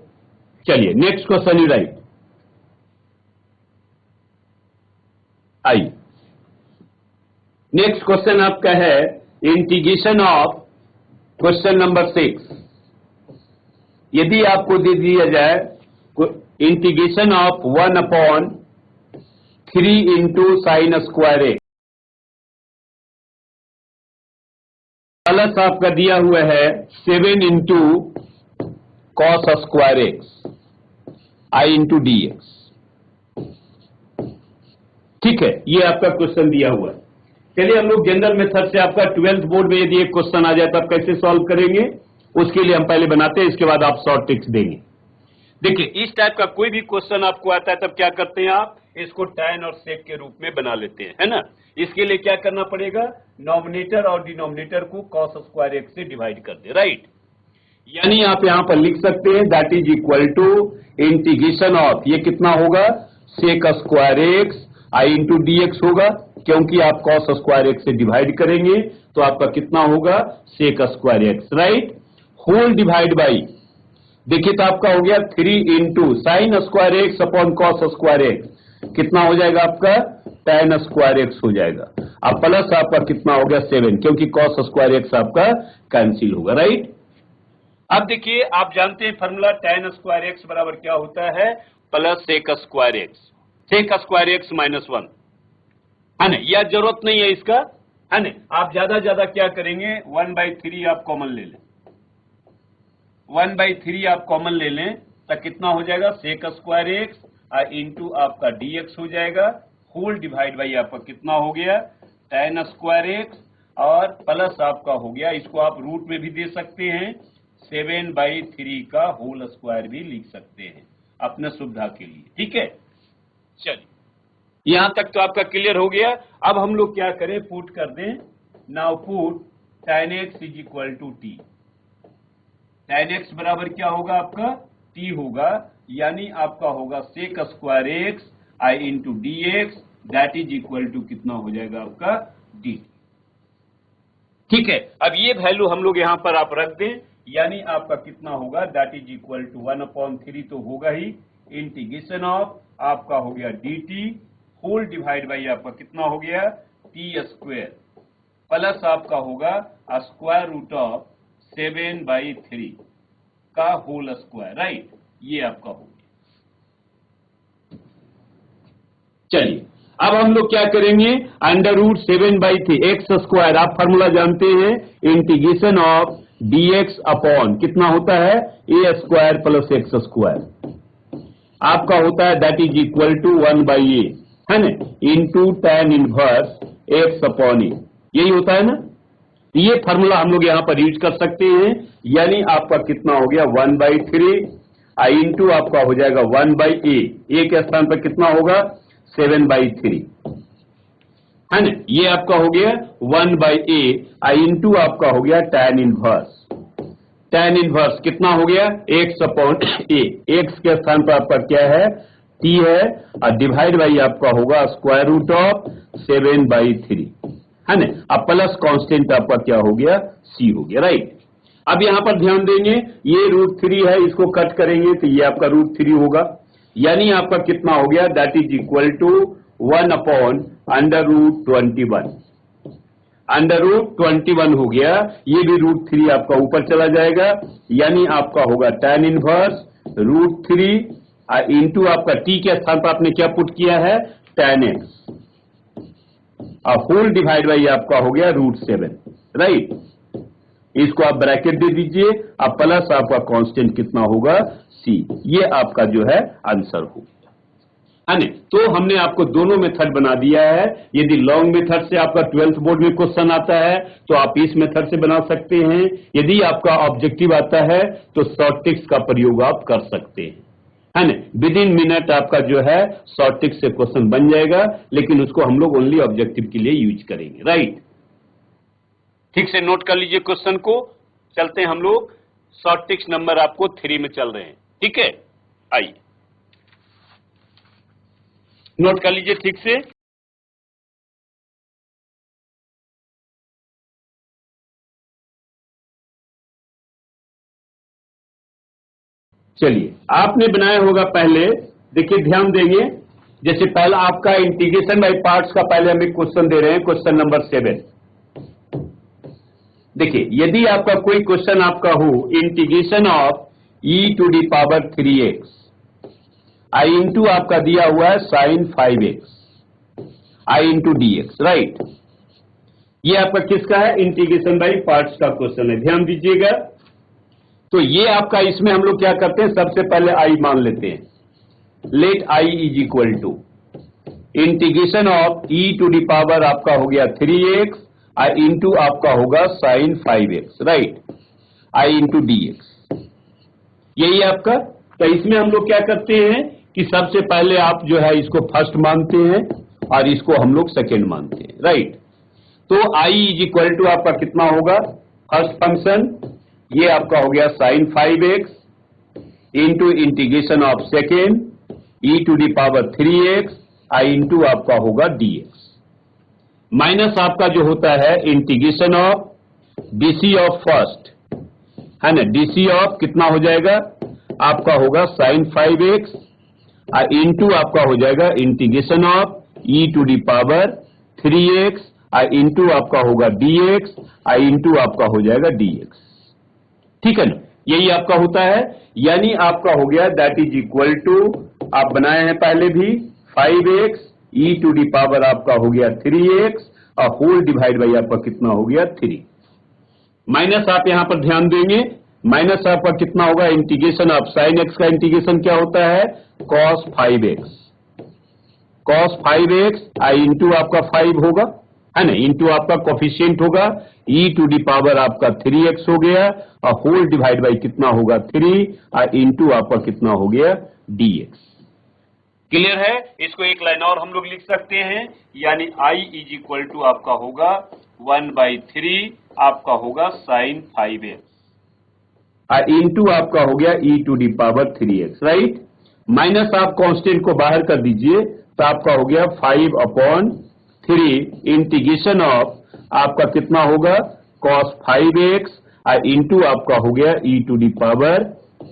चलिए नेक्स्ट क्वेश्चन यू राइट। आइए नेक्स्ट क्वेश्चन आपका है इंटीग्रेशन ऑफ क्वेश्चन नंबर 6। यदि आपको दे दिया जाए integration of 1/3 into sine square x, plus आपका दिया हुआ है 7 इंटू कॉस स्क्वायर एक्स आई इंटू डी एक्स, ठीक है। ये आपका क्वेश्चन दिया हुआ है। चलिए हम लोग जनरल मेथड से आपका 12th बोर्ड में यदि एक क्वेश्चन आ जाए तो आप कैसे सॉल्व करेंगे, उसके लिए हम पहले बनाते हैं, इसके बाद आप शॉर्ट ट्रिक्स देंगे। देखिए इस टाइप का कोई भी क्वेश्चन आपको आता है तब क्या करते हैं आप, इसको tan और sec के रूप में बना लेते हैं, है ना। इसके लिए क्या करना पड़ेगा, नॉमिनेटर और डिनोमिनेटर को cos स्क्वायर एक्स से डिवाइड कर दे, राइट। यानी आप यहां पर लिख सकते हैं that is equal to integration of, ये कितना होगा sec स्क्वायर एक्स आई इंटू डी एक्स होगा, क्योंकि आप cos स्क्वायर एक्स से डिवाइड करेंगे तो आपका कितना होगा sec square x, right. Whole divide by, देखिए तो आपका हो गया 3 into sine square x upon cos square x, कितना हो जाएगा आपका tan स्क्वायर एक्स हो जाएगा, अब प्लस आपका कितना हो गया 7, क्योंकि कॉस स्क्वायर एक्स आपका कैंसिल होगा, राइट। अब देखिए आप जानते हैं फॉर्मूला tan स्क्वायर एक्स बराबर क्या होता है, plus sec square x, sec square x -1, है ना। यह जरूरत नहीं है इसका, है ना। आप ज्यादा क्या करेंगे 1/3 आप कॉमन ले लें, 1/3 आप कॉमन ले लें तो कितना हो जाएगा sec स्क्वायर एक्स इंटू आपका dx हो जाएगा, होल डिवाइड बाई आपका कितना हो गया tan स्क्वायर एक्स, और प्लस आपका हो गया, इसको आप रूट में भी दे सकते हैं, 7/3 का होल स्क्वायर भी लिख सकते हैं अपने सुविधा के लिए, ठीक है। चलिए यहां तक तो आपका क्लियर हो गया। अब हम लोग क्या करें, पुट कर दें, now put tan x is equal to T, tan x बराबर क्या होगा आपका t होगा, यानी आपका होगा sec square x I into d x, that is equal to कितना हो जाएगा आपका dt, ठीक है। अब ये वैल्यू हम लोग यहां पर आप रख दें, यानी आपका कितना होगा दैट इज इक्वल टू 1/3 तो होगा ही, इंटीग्रेशन ऑफ आपका हो गया dt होल डिवाइड बाई आपका कितना हो गया t स्क्वायर, प्लस आपका होगा स्क्वायर रूट ऑफ 7/3 का होल स्क्वायर, राइट। ये आपका हो गया। चलिए अब हम लोग क्या करेंगे, √7/3 एक्स स्क्वायर, आप फॉर्मूला जानते हैं इंटीग्रेशन ऑफ dx अपॉन कितना होता है a square plus x square, आपका होता है that is equal to 1/a, है ना, into tan inverse x upon a, यही होता है ना। ये फॉर्मूला हम लोग यहां पर यूज कर सकते हैं, यानी आपका कितना हो गया 1/3 आई इंटू आपका हो जाएगा 1/a, ए के स्थान पर कितना होगा 7/3, है ना। ये आपका हो गया 1/a आई इंटू आपका हो गया tan इनवर्स कितना हो गया x अपॉन a, x के स्थान पर आपका क्या है t है, और डिवाइड बाई आपका होगा स्क्वायर रूट ऑफ 7/3, है ना। अब प्लस कांस्टेंट आपका क्या हो गया c हो गया, राइट। अब यहां पर ध्यान देंगे, ये √3 है, इसको कट करेंगे तो ये आपका √3 होगा, यानी आपका कितना हो गया दैट इज इक्वल टू 1/√21, √21 हो गया, ये भी √3 आपका ऊपर चला जाएगा, यानी आपका होगा tan इनवर्स √3 इंटू आपका t के स्थान पर आपने क्या पुट किया है tan x, और होल डिवाइड बाई आपका हो गया √7, राइट। इसको आप ब्रैकेट दे दीजिए, अब प्लस आपका कांस्टेंट कितना होगा c, ये आपका जो है आंसर हो गया। है ना। तो हमने आपको दोनों मेथड बना दिया है। यदि लॉन्ग मेथड से आपका 12th बोर्ड में क्वेश्चन आता है तो आप इस मेथड से बना सकते हैं। यदि आपका ऑब्जेक्टिव आता है तो शॉर्ट ट्रिक्स का प्रयोग आप कर सकते हैं, है ना। विद इन मिनट आपका जो है शॉर्ट ट्रिक्स से क्वेश्चन बन जाएगा, लेकिन उसको हम लोग ओनली ऑब्जेक्टिव के लिए यूज करेंगे, राइट। ठीक से नोट कर लीजिए क्वेश्चन को। चलते हैं हम लोग, शॉर्ट ट्रिक्स नंबर आपको 3 में चल रहे हैं, ठीक है। आइए नोट कर लीजिए ठीक से। चलिए, आपने बनाया होगा पहले, देखिए ध्यान देंगे। जैसे पहला आपका इंटीग्रेशन बाय पार्ट्स का पहले हम एक क्वेश्चन दे रहे हैं, क्वेश्चन नंबर 7। देखिए, यदि आपका कोई क्वेश्चन आपका हो, integration of e to the power 3x, I into आपका दिया हुआ है sine 5x, I into dx, right. ये आपका किसका है? इंटीग्रेशन बाय पार्ट्स का क्वेश्चन है, ध्यान दीजिएगा। तो ये आपका, इसमें हम लोग क्या करते हैं, सबसे पहले आई मान लेते हैं। Let I is equal to integration of e to the power आपका हो गया 3x, आई इंटू आपका होगा sine 5x, right, I into dx। यही आपका। तो इसमें हम लोग क्या करते हैं कि सबसे पहले आप जो है इसको फर्स्ट मानते हैं और इसको हम लोग सेकेंड मानते हैं, राइट। तो i इज इक्वल टू आपका कितना होगा, फर्स्ट फंक्शन ये आपका हो गया sine 5x into integration of second e to the power 3x, I into आपका होगा dx, माइनस आपका जो होता है integration of dc of first, है ना। dc ऑफ कितना हो जाएगा आपका होगा साइन 5x इंटू आपका हो जाएगा integration of e to the power 3x, into आपका होगा dx, इंटू आपका हो जाएगा dx, ठीक है ना। यही आपका होता है, यानी आपका हो गया दैट इज इक्वल टू, आप बनाए हैं पहले भी, 5x e to the power आपका हो गया 3x और होल डिवाइड बाई आपका कितना हो गया 3, माइनस आप यहां पर ध्यान देंगे, माइनस आपका कितना होगा इंटीग्रेशन ऑफ साइन x का इंटीग्रेशन क्या होता है, cos 5x, cos 5x I into आपका 5 होगा, है ना, इंटू आपका कोफिशिएंट होगा e टू दी पावर आपका 3x हो गया और होल डिवाइड बाई कितना होगा 3 और इंटू आपका कितना हो गया dx। क्लियर है? इसको एक लाइन और हम लोग लिख सकते हैं, यानी i इज इक्वल टू आपका होगा 1/3 आपका होगा साइन 5x और इंटू आपका हो गया e to the power 3x, right. Minus आप कांस्टेंट को बाहर कर दीजिए तो आपका हो गया 5/3 इंटीग्रेशन ऑफ आपका कितना होगा cos 5x और इंटू आपका हो गया e to the power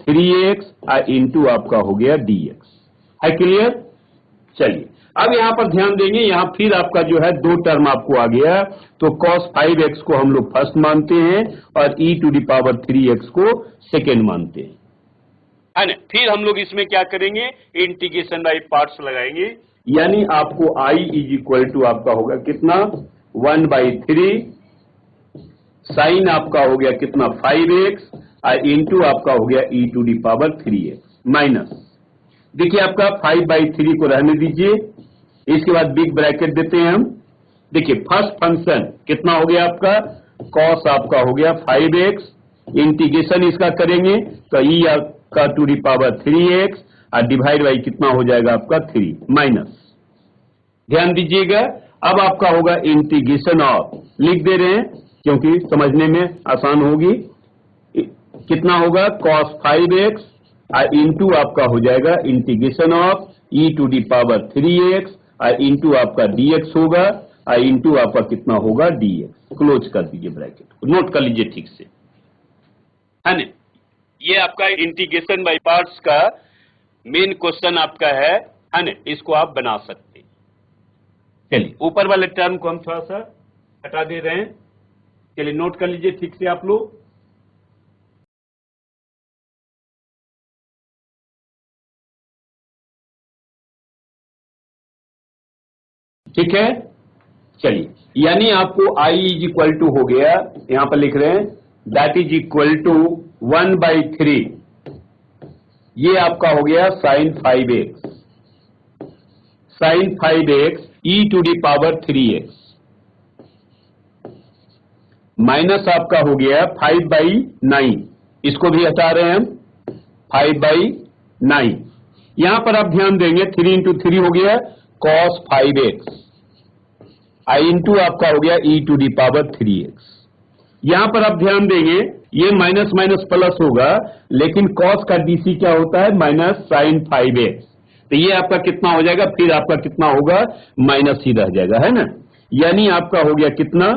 3x और इंटू आपका हो गया dx। है क्लियर? चलिए, अब यहां पर ध्यान देंगे, यहां फिर आपका जो है दो टर्म आपको आ गया, तो cos 5x को हम लोग फर्स्ट मानते हैं और e to the power 3x को सेकेंड मानते हैं, है ना। फिर हम लोग इसमें क्या करेंगे, इंटीग्रेशन बाय पार्ट्स लगाएंगे, यानी आपको i इज इक्वल टू आपका होगा कितना 1/3 साइन आपका हो गया कितना 5x और इंटू आपका हो गया e to the power 3x minus, देखिए आपका 5/3 को रहने दीजिए, इसके बाद बिग ब्रैकेट देते हैं हम। देखिए फर्स्ट फंक्शन कितना हो गया आपका cos आपका हो गया 5x, इंटीग्रेशन इसका करेंगे तो e का टू दी पावर 3x और डिवाइड बाई कितना हो जाएगा आपका 3 माइनस, ध्यान दीजिएगा। अब आपका होगा इंटीग्रेशन ऑफ, लिख दे रहे हैं क्योंकि समझने में आसान होगी, कितना होगा cos 5x और इंटू आपका हो जाएगा integration of e to the power 3x और इंटू आपका dx होगा और इंटू आपका कितना होगा dx। क्लोज कर दीजिए ब्रैकेट, नोट कर लीजिए ठीक से, है ना। ये आपका इंटीग्रेशन बाय पार्ट्स का मेन क्वेश्चन आपका है ना, इसको आप बना सकते हैं। चलिए, ऊपर वाले टर्म को हम थोड़ा सा हटा दे रहे हैं, चलिए नोट कर लीजिए ठीक से आप लोग। ठीक है, चलिए, यानी आपको i इज इक्वल टू हो गया, यहां पर लिख रहे हैं दैट इज इक्वल टू 1/3, ये आपका हो गया sine 5x sine 5x e to the power 3x minus आपका हो गया 5/9, इसको भी हटा रहे हैं हम 5/9। यहां पर आप ध्यान देंगे 3 इंटू 3 हो गया cos 5x आई इंटू आपका हो गया e to the power 3x। यहां पर आप ध्यान देंगे ये माइनस माइनस प्लस होगा, लेकिन cos का डीसी क्या होता है माइनस साइन 5x, तो ये आपका कितना हो जाएगा, फिर आपका कितना होगा माइनस ही रह जाएगा, है ना। यानी आपका हो गया कितना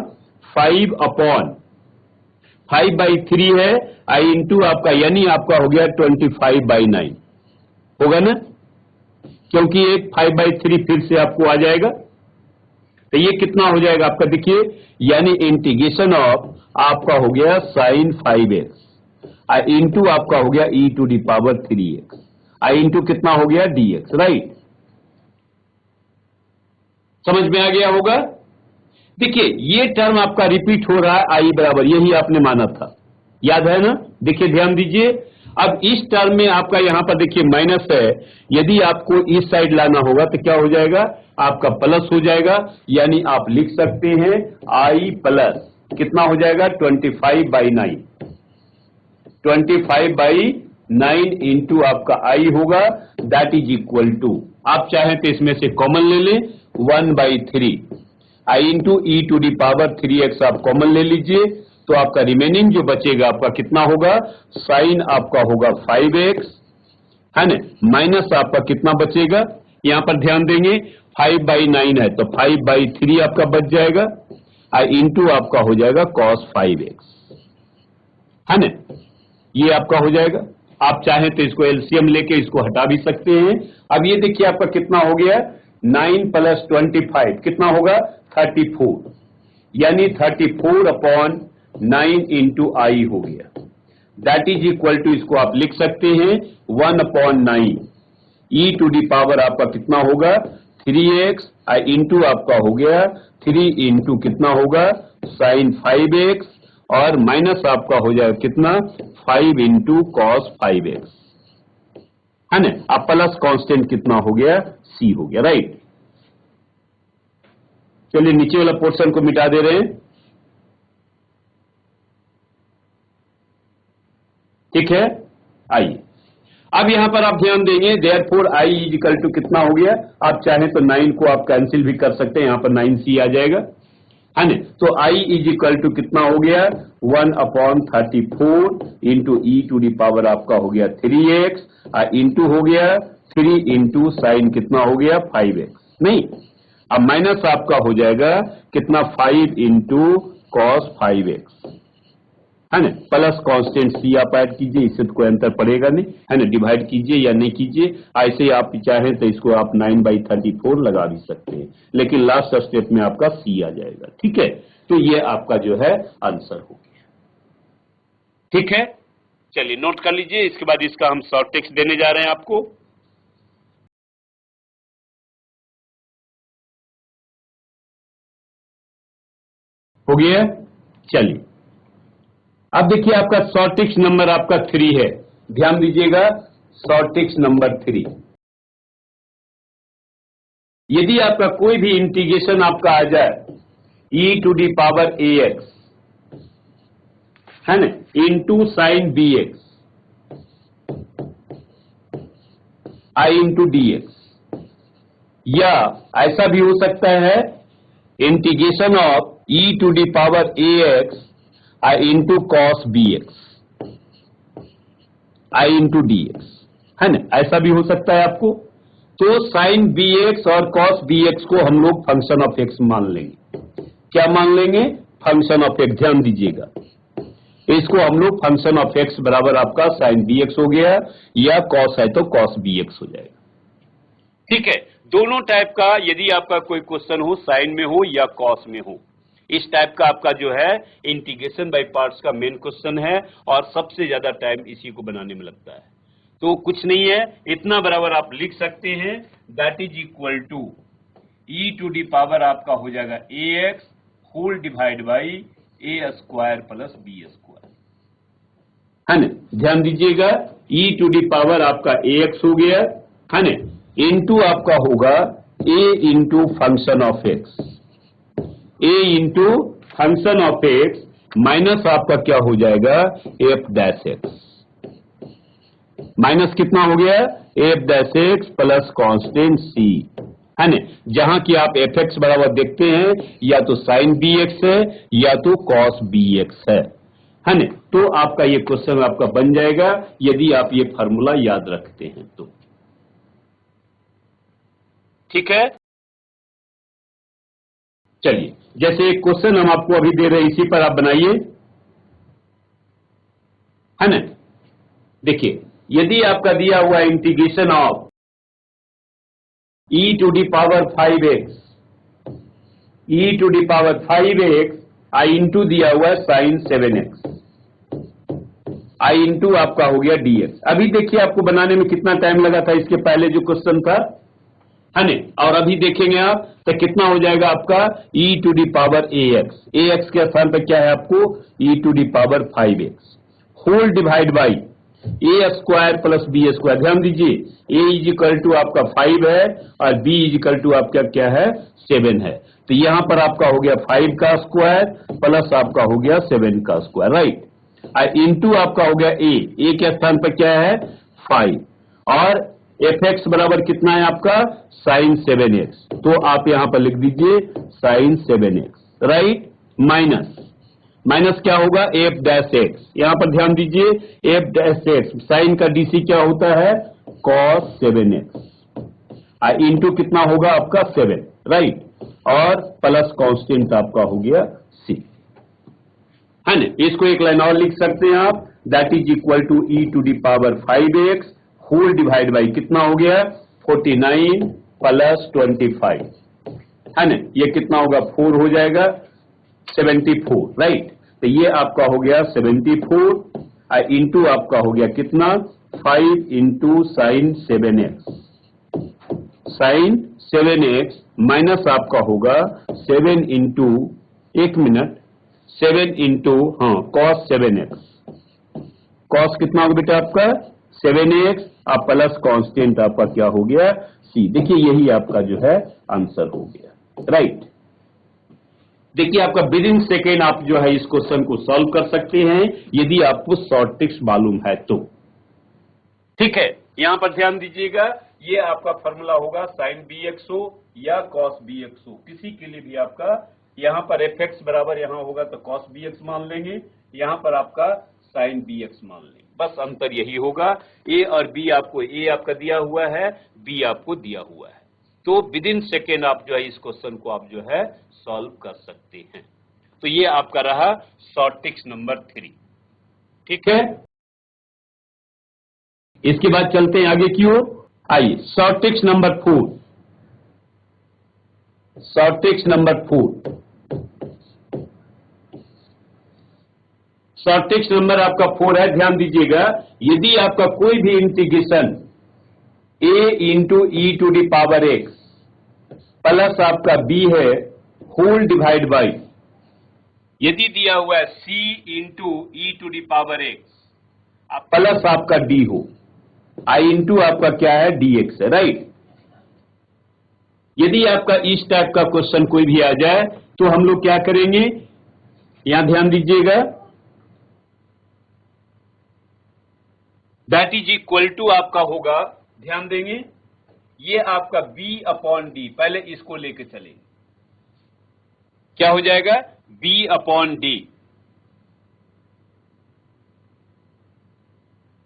5/3 है आई इंटू आपका, यानी आपका हो गया 25/9 होगा ना, क्योंकि एक 5/3 फिर से आपको आ जाएगा, तो ये कितना हो जाएगा आपका देखिए, यानी इंटीग्रेशन ऑफ आपका हो गया साइन 5x इंटू आपका हो गया e to the power 3x I into कितना हो गया dx, राइट। समझ में आ गया होगा। देखिए ये टर्म आपका रिपीट हो रहा है आई बराबर, यही आपने माना था, याद है ना। देखिए ध्यान दीजिए, अब इस टर्म में आपका यहां पर देखिए माइनस है, यदि आपको इस साइड लाना होगा तो क्या हो जाएगा आपका प्लस हो जाएगा, यानी आप लिख सकते हैं आई प्लस कितना हो जाएगा 25/9, 25/9 इंटू आपका आई होगा, दैट इज इक्वल टू, आप चाहें तो इसमें से कॉमन ले लें 1/3 i into e to the power 3x आप कॉमन ले लीजिए, तो आपका रिमेनिंग जो बचेगा आपका कितना होगा, साइन आपका होगा 5x है ना, माइनस आपका कितना बचेगा, यहां पर ध्यान देंगे 5/9 है तो 5/3 आपका बच जाएगा इंटू आपका हो जाएगा cos 5x है ना, ये आपका हो जाएगा। आप चाहें तो इसको एलसीएम लेके इसको हटा भी सकते हैं। अब ये देखिए आपका कितना हो गया 9 + 25 कितना होगा 34, यानी 34/9 इंटू आई हो गया, दैट इज इक्वल टू, इसको आप लिख सकते हैं 1/9 ई टू दी पावर आपका कितना होगा 3x इंटू आपका हो गया 3 इंटू कितना होगा साइन 5x और माइनस आपका हो जाएगा कितना 5 इंटू cos 5x है ना, अब प्लस कांस्टेंट कितना हो गया c हो गया, राइट। चलिए नीचे वाला पोर्शन को मिटा दे रहे हैं, ठीक है। आइए अब यहां पर आप ध्यान देंगे therefore I is equal to कितना हो गया, आप चाहें तो 9 को आप कैंसिल भी कर सकते हैं, यहां पर 9c आ जाएगा है ना, तो आई इज इक्वल टू कितना हो गया 1/34 into e to the power आपका हो गया 3x इंटू हो गया 3 इंटू साइन कितना हो गया 5x, नहीं अब माइनस आपका हो जाएगा कितना 5 इंटू cos 5x है ना, प्लस कांस्टेंट सी आप ऐड कीजिए, इससे तो कोई अंतर पड़ेगा नहीं है ना, डिवाइड कीजिए या नहीं कीजिए, ऐसे आप चाहें तो इसको आप 9/34 लगा भी सकते हैं, लेकिन लास्ट स्टेप में आपका सी आ जाएगा, ठीक है। तो ये आपका जो है आंसर हो गया, ठीक है। चलिए नोट कर लीजिए, इसके बाद इसका हम शॉर्ट टेक्स्ट देने जा रहे हैं आपको। हो गया, चलिए अब देखिए आपका शॉर्ट टेक्स्ट नंबर आपका 3 है, ध्यान दीजिएगा शॉर्ट टेक्स्ट नंबर 3, यदि आपका कोई भी इंटीग्रेशन आपका आ जाए e to the power ax है ना into sine bx I into dx, या ऐसा भी हो सकता है integration of e to the power ax I into cos bx I into dx है ना, ऐसा भी हो सकता है आपको। तो साइन bx और cos bx को हम लोग फंक्शन ऑफ x मान लेंगे, क्या मान लेंगे फंक्शन ऑफ x, ध्यान दीजिएगा इसको हम लोग फंक्शन ऑफ x बराबर आपका साइन bx हो गया, या cos है तो cos bx हो जाएगा, ठीक है। दोनों टाइप का यदि आपका कोई क्वेश्चन हो साइन में हो या cos में हो, इस टाइप का आपका जो है इंटीग्रेशन बाय पार्ट्स का मेन क्वेश्चन है, और सबसे ज्यादा टाइम इसी को बनाने में लगता है। तो कुछ नहीं है, इतना बराबर आप लिख सकते हैं, that is equal to e to the power आपका हो जाएगा ax whole divide by a square plus b square है ना, ध्यान दीजिएगा ई टू दी पावर आपका ax हो गया है ना, इंटू आपका होगा a into function of x, a into function of x minus आपका क्या हो जाएगा एफ डैश एक्स, माइनस कितना हो गया f dash x plus constant c, है ना। जहां कि आप एफ एक्स बराबर देखते हैं या तो साइन बी एक्स है या तो कॉस बी एक्स है ना। तो आपका ये क्वेश्चन आपका बन जाएगा यदि आप ये फार्मूला याद रखते हैं तो, ठीक है। चलिए, जैसे एक क्वेश्चन हम आपको अभी दे रहे हैं इसी पर आप बनाइए, है ना। देखिए, यदि आपका दिया हुआ integration of e to the power 5x, e to the power 5x I into दिया हुआ है साइन 7x, आई इंटू आपका हो गया dx। अभी देखिए आपको बनाने में कितना टाइम लगा था इसके पहले जो क्वेश्चन था, है ना। और अभी देखेंगे आप तो कितना हो जाएगा आपका e to the power ax, ax के स्थान पर क्या है आपको e to the power 5x whole divide by a square plus b square. ध्यान दीजिए a इज इक्वल टू आपका 5 है और b इज इक्वल टू आपका क्या है 7 है, तो यहां पर आपका हो गया 5 का स्क्वायर प्लस आपका हो गया 7 का स्क्वायर, राइट। और इंटू आपका हो गया a के स्थान पर क्या है 5 और एफ एक्स बराबर कितना है आपका साइन 7x, तो आप यहां पर लिख दीजिए sign 7x, right. Minus minus क्या होगा एफ डैश एक्स, यहां पर ध्यान दीजिए एफ डैश एक्स साइन का डीसी क्या होता है कॉस 7x इंटू कितना होगा आपका 7, राइट, और प्लस कांस्टेंट आपका हो गया सी, है ना। इसको एक लाइन और लिख सकते हैं आप, that is equal to e to the power 5x whole divide by कितना हो गया 49 प्लस 25, है ना। ये कितना होगा 4 हो जाएगा 74, राइट। तो ये आपका हो गया 74 इंटू आपका हो गया कितना 5 into sine 7x, sign 7x minus आपका होगा 7 into 1 minute 7 into cos 7x, cos कितना होगा बेटा आपका 7x और प्लस कांस्टेंट आपका क्या हो गया c। देखिए यही आपका जो है आंसर हो गया, राइट। देखिए आपका विद इन सेकेंड आप जो है इस क्वेश्चन को सॉल्व कर सकते हैं यदि आपको शॉर्ट ट्रिक्स मालूम है तो, ठीक है। यहां पर ध्यान दीजिएगा ये आपका फॉर्मूला होगा साइन बी एक्स हो या कॉस बी एक्स हो, किसी के लिए भी आपका यहां पर एफ एक्स बराबर यहां होगा तो कॉस बी एक्स मान लेंगे, यहां पर आपका साइन बी एक्स मान लेंगे, बस अंतर यही होगा। ए और बी आपको ए आपका दिया हुआ है, बी आपको दिया हुआ है, तो विद इन सेकेंड आप जो है इस क्वेश्चन को आप जो है सॉल्व कर सकते हैं। तो ये आपका रहा शॉर्ट ट्रिक्स नंबर 3, ठीक है। इसके बाद चलते हैं आगे की ओर, आइए short tricks number 4, short tricks number 4, short tricks number आपका 4 है, ध्यान दीजिएगा। यदि आपका कोई भी integration a into e to the power x plus आपका b है होल डिवाइड बाई, यदि दिया हुआ है c into e to the power x plus आपका d हो, i इंटू आपका क्या है dx है, राइट। यदि आपका इस टाइप का क्वेश्चन कोई भी आ जाए तो हम लोग क्या करेंगे, यहां ध्यान दीजिएगा, दैट इज इक्वल टू आपका होगा, ध्यान देंगे, ये आपका b अपॉन डी, पहले इसको लेके चलेंगे, क्या हो जाएगा b अपॉन डी,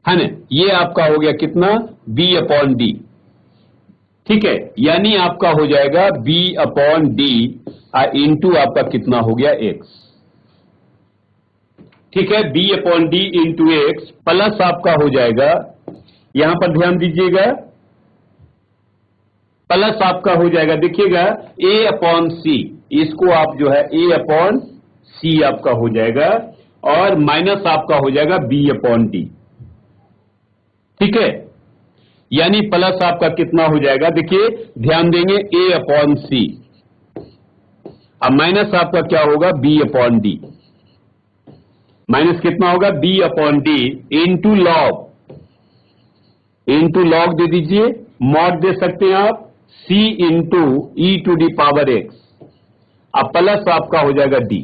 है ना। ये आपका हो गया कितना b अपॉन डी, ठीक है, यानी आपका हो जाएगा b अपॉन डी इंटू आपका कितना हो गया x, ठीक है, b upon d into x plus आपका हो जाएगा, यहां पर ध्यान दीजिएगा, प्लस आपका हो जाएगा, देखिएगा a अपॉन सी, इसको आप जो है a अपॉन सी आपका हो जाएगा और माइनस आपका हो जाएगा b अपॉन डी, ठीक है, यानी प्लस आपका कितना हो जाएगा, देखिए ध्यान देंगे a अपॉन सी, अब माइनस आपका क्या होगा b अपॉन डी, माइनस कितना होगा b upon d into log दे दीजिए, मॉड दे सकते हैं आप, c into e to the power x, अब प्लस आपका हो जाएगा d,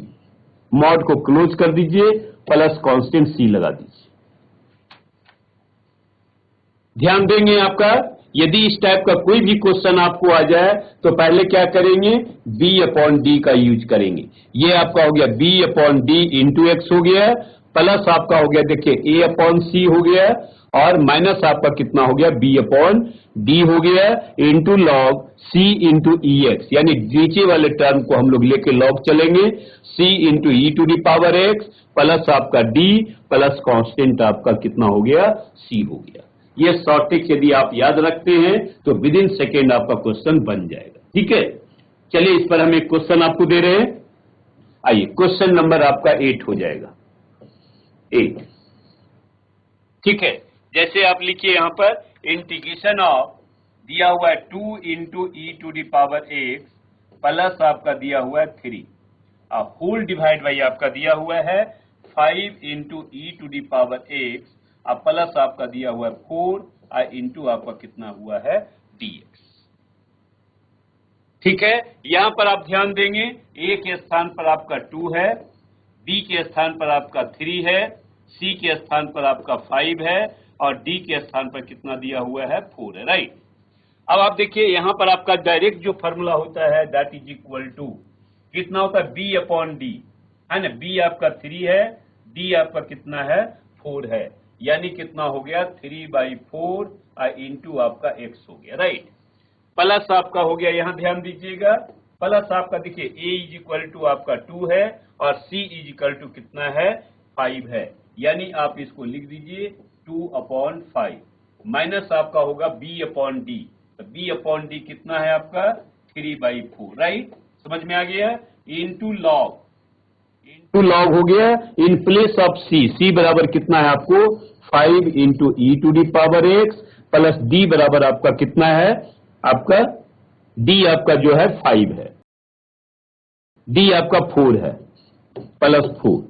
मॉड को क्लोज कर दीजिए, प्लस कांस्टेंट c लगा दीजिए। ध्यान देंगे आपका, यदि इस टाइप का कोई भी क्वेश्चन आपको आ जाए तो पहले क्या करेंगे, b अपॉन डी का यूज करेंगे। ये आपका हो गया b upon d into x हो गया, प्लस आपका हो गया देखिए a अपॉन सी हो गया, और माइनस आपका कितना हो गया b अपॉन डी हो गया, इंटू लॉग c इंटू ई एक्स, यानी नीचे वाले टर्म को हम लोग लेके लॉग चलेंगे, c into e to the power x plus आपका d प्लस कांस्टेंट आपका कितना हो गया, c हो गया। ये शॉर्ट ट्रिक्स यदि आप याद रखते हैं तो विद इन सेकेंड आपका क्वेश्चन बन जाएगा। ठीक है, चलिए इस पर हम एक क्वेश्चन आपको दे रहे हैं। आइए क्वेश्चन नंबर आपका 8 हो जाएगा, 8। ठीक है, जैसे आप लिखिए यहां पर इंटीग्रेशन ऑफ दिया हुआ है 2 into e to the power x plus आपका दिया हुआ है 3, अब होल डिवाइड बाई आपका दिया हुआ है 5 into e to the power x, अब प्लस आपका दिया हुआ है 4 इंटू आपका कितना हुआ है dx। ठीक है, यहां पर आप ध्यान देंगे a के स्थान पर आपका 2 है, b के स्थान पर आपका 3 है, c के स्थान पर आपका 5 है, और d के स्थान पर कितना दिया हुआ है 4 है, राइट। अब आप देखिए यहां पर आपका डायरेक्ट जो फॉर्मूला होता है दैट इज इक्वल टू कितना होता है b अपॉन डी, है ना, b आपका 3 है, d आपका कितना है 4 है, यानी कितना हो गया 3/4 इंटू आपका x हो गया, राइट। प्लस आपका हो गया, यहां ध्यान दीजिएगा, प्लस आपका देखिए a इज इक्वल टू आपका 2 है और c इज इक्वल टू कितना है 5 है, यानी आप इसको लिख दीजिए 2/5, माइनस आपका होगा b अपॉन डी, तो b अपॉन डी कितना है आपका 3/4, राइट, समझ में आ गया, इंटू लॉग हो गया इन प्लेस ऑफ c बराबर कितना है आपको 5 into e to the power x plus d बराबर आपका कितना है, आपका d आपका जो है 5 है, d आपका 4 है, प्लस 4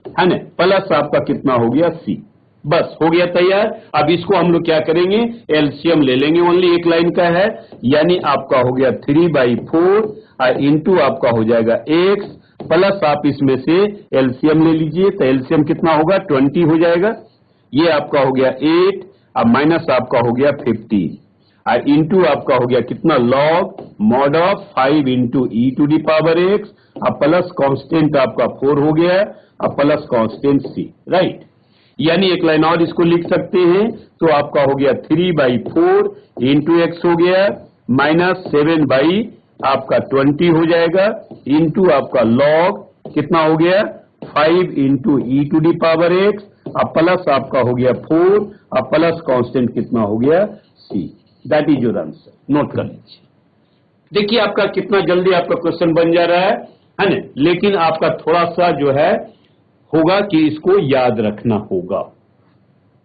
है ना, प्लस आपका कितना हो गया c, बस हो गया तैयार। अब इसको हम लोग क्या करेंगे, एलसीएम ले लेंगे, ओनली एक लाइन का है, यानी आपका हो गया 3/4 इंटू आपका हो जाएगा x प्लस आप इसमें से एलसीएम ले लीजिए, तो एलसीएम कितना होगा 20 हो जाएगा, ये आपका हो गया 8, अब माइनस आपका हो गया 15 इंटू आपका हो गया कितना log mod of 5 into e to the power x, अब प्लस कांस्टेंट आपका 4 हो गया, अब प्लस कांस्टेंट c, राइट। यानी एक लाइन और इसको लिख सकते हैं, तो आपका हो गया 3/4 इंटू एक्स हो गया माइनस 7 आपका 20 हो जाएगा, इंटू आपका लॉग कितना हो गया 5 into e to the power x, अब प्लस आपका हो गया 4, अब प्लस कांस्टेंट कितना हो गया c, that is your answer. Note कर लीजिए, देखिए आपका कितना जल्दी आपका क्वेश्चन बन जा रहा है ना, लेकिन आपका थोड़ा सा जो है होगा कि इसको याद रखना होगा।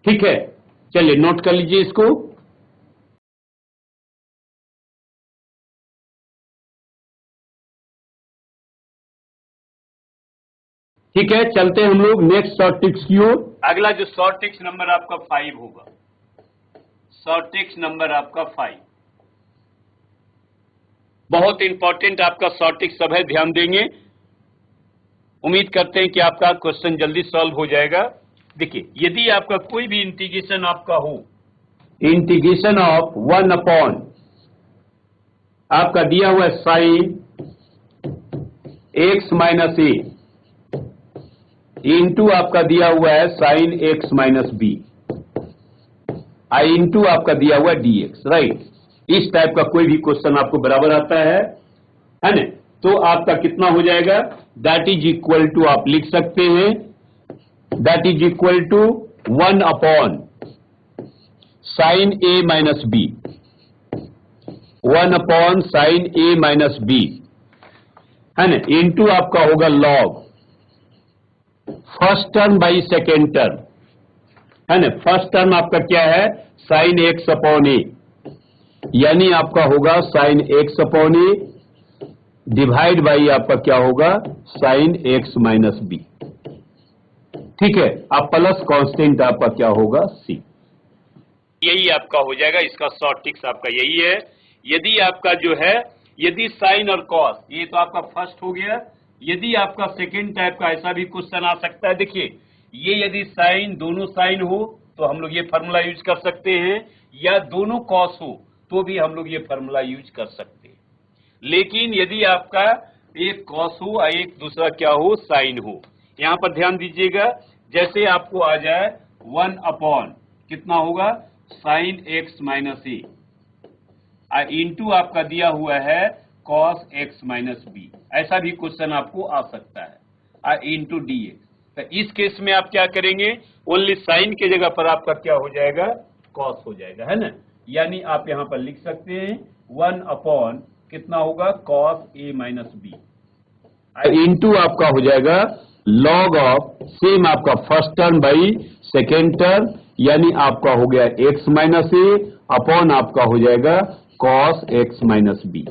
ठीक है, चलिए नोट कर लीजिए इसको। ठीक है, चलते हैं हम लोग नेक्स्ट शॉर्ट ट्रिक्स की ओर। अगला जो शॉर्ट ट्रिक्स नंबर आपका 5 होगा, शॉर्ट ट्रिक्स नंबर आपका 5 बहुत इंपॉर्टेंट आपका शॉर्ट ट्रिक्स सब है, ध्यान देंगे। उम्मीद करते हैं कि आपका क्वेश्चन जल्दी सॉल्व हो जाएगा। देखिए यदि आपका कोई भी इंटीग्रेशन आपका हो, इंटीग्रेशन ऑफ 1 अपॉन आपका दिया हुआ है sine x minus a into आपका दिया हुआ है sine x minus b into आपका दिया हुआ है dx, राइट। इस टाइप का कोई भी क्वेश्चन आपको बराबर आता है ना, तो आपका कितना हो जाएगा, दैट इज इक्वल टू आप लिख सकते हैं, that is equal to 1 upon sine a minus b, 1 upon sine a minus b, है ना, इंटू आपका होगा log first term by second term, है ना। फर्स्ट टर्म आपका क्या है साइन एक्स अपॉन ए, यानी आपका होगा sine x upon A divide by आपका क्या होगा साइन एक्स माइनस बी। ठीक है, अब प्लस कांस्टेंट आपका क्या होगा c, यही आपका हो जाएगा। इसका शॉर्ट ट्रिक्स आपका यही है, यदि आपका जो है, यदि साइन और कॉस, ये तो आपका फर्स्ट हो गया। यदि आपका सेकेंड टाइप का ऐसा भी क्वेश्चन आ सकता है, देखिए ये यदि साइन, दोनों साइन हो तो हम लोग ये फार्मूला यूज कर सकते हैं, या दोनों कॉस हो तो भी हम लोग ये फार्मूला यूज कर सकते हैं। लेकिन यदि आपका एक कॉस हो और एक दूसरा क्या हो, साइन हो, यहां पर ध्यान दीजिएगा, जैसे आपको आ जाए 1 अपॉन कितना होगा, sine x minus a, into आपका दिया हुआ है कॉस एक्स माइनस बी, ऐसा भी क्वेश्चन आपको आ सकता है, इंटू डी एक्स। तो इस केस में आप क्या करेंगे, ओनली साइन के जगह पर आपका क्या हो जाएगा, कॉस हो जाएगा, है ना। यानी आप यहां पर लिख सकते हैं 1 अपॉन कितना होगा, cos A minus b, into आपका हो जाएगा लॉग ऑफ सेम आपका first term by second term, यानी आपका हो गया एक्स माइनस ए अपॉन आपका हो जाएगा कॉस एक्स माइनस बी,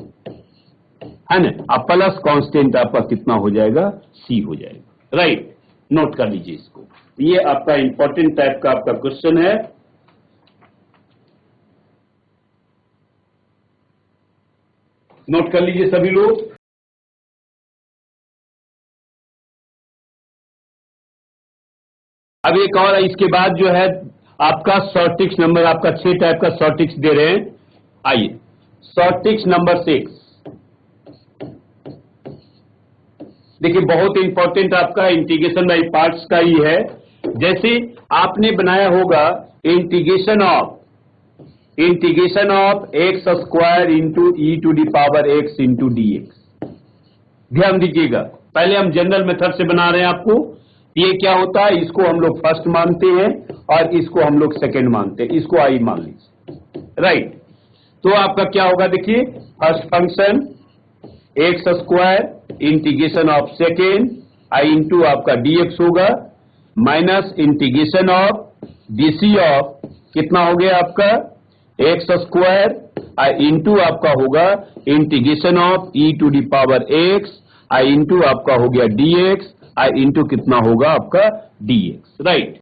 है ना। अब प्लस कांस्टेंट आपका कितना हो जाएगा, सी हो जाएगा, राइट। नोट कर लीजिए इसको, ये आपका इंपॉर्टेंट टाइप का आपका क्वेश्चन है। नोट कर लीजिए सभी लोग। अब एक और इसके बाद जो है आपका शॉर्ट ट्रिक्स नंबर, आपका 6 टाइप का शॉर्ट ट्रिक्स दे रहे हैं। आइए शॉर्ट ट्रिक्स नंबर 6, देखिए बहुत इंपॉर्टेंट आपका इंटीग्रेशन बाई पार्ट्स का ही है। जैसे आपने बनाया होगा integration of x square into e to the power x into d x. ध्यान दीजिएगा, पहले हम जनरल मेथड से बना रहे हैं आपको। ये क्या होता है, इसको हम लोग फर्स्ट मानते हैं और इसको हम लोग सेकेंड मानते हैं, इसको आई मान लीजिए, राइट। तो आपका क्या होगा, देखिए first function x square integration of second I into आपका डीएक्स होगा, minus integration of DC of कितना हो गया आपका एक्स स्क्वायर आई इंटू आपका होगा integration of e to the power x I into आपका हो गया डीएक्स आई इंटू कितना होगा आपका डीएक्स, राइट।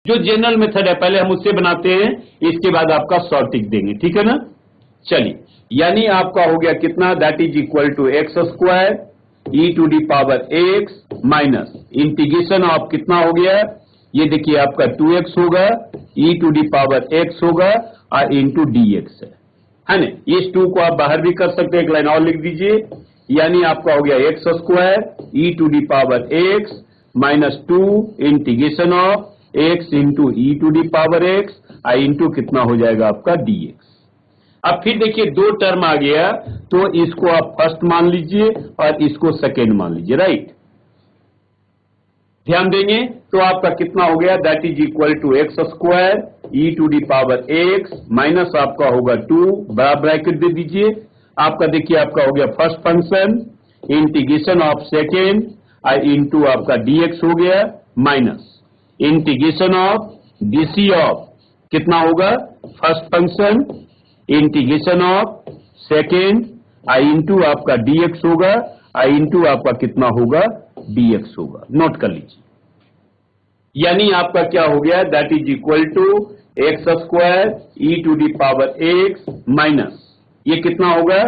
जो जनरल मेथड है पहले हम उससे बनाते हैं, इसके बाद आपका शॉर्ट ट्रिक देंगे, ठीक है ना। चलिए, यानी आपका हो गया कितना, that is equal to x square e to the power x minus integration of कितना हो गया, ये देखिए आपका 2x होगा, e to the power x होगा और इंटू डी एक्स है ना। इस 2 को आप बाहर भी कर सकते हैं, एक लाइन और लिख दीजिए, यानी आपका हो गया x square e to the power x minus 2 integration of x into e to the power x I into कितना हो जाएगा आपका डी एक्स। अब फिर देखिए 2 टर्म आ गया, तो इसको आप फर्स्ट मान लीजिए और इसको सेकेंड मान लीजिए, राइट। ध्यान देंगे तो आपका कितना हो गया, that is equal to x square e to the power x minus आपका होगा 2, बड़ा ब्रैकेट दे दीजिए। आपका देखिए आपका हो गया first function integration of second I into आपका डीएक्स हो गया, minus integration of DC of कितना होगा first function integration of second I into आपका डीएक्स होगा आई इंटू आपका कितना होगा डीएक्स होगा। नोट कर लीजिए, यानी आपका क्या हो गया, that is equal to x square e to the power x minus ये कितना होगा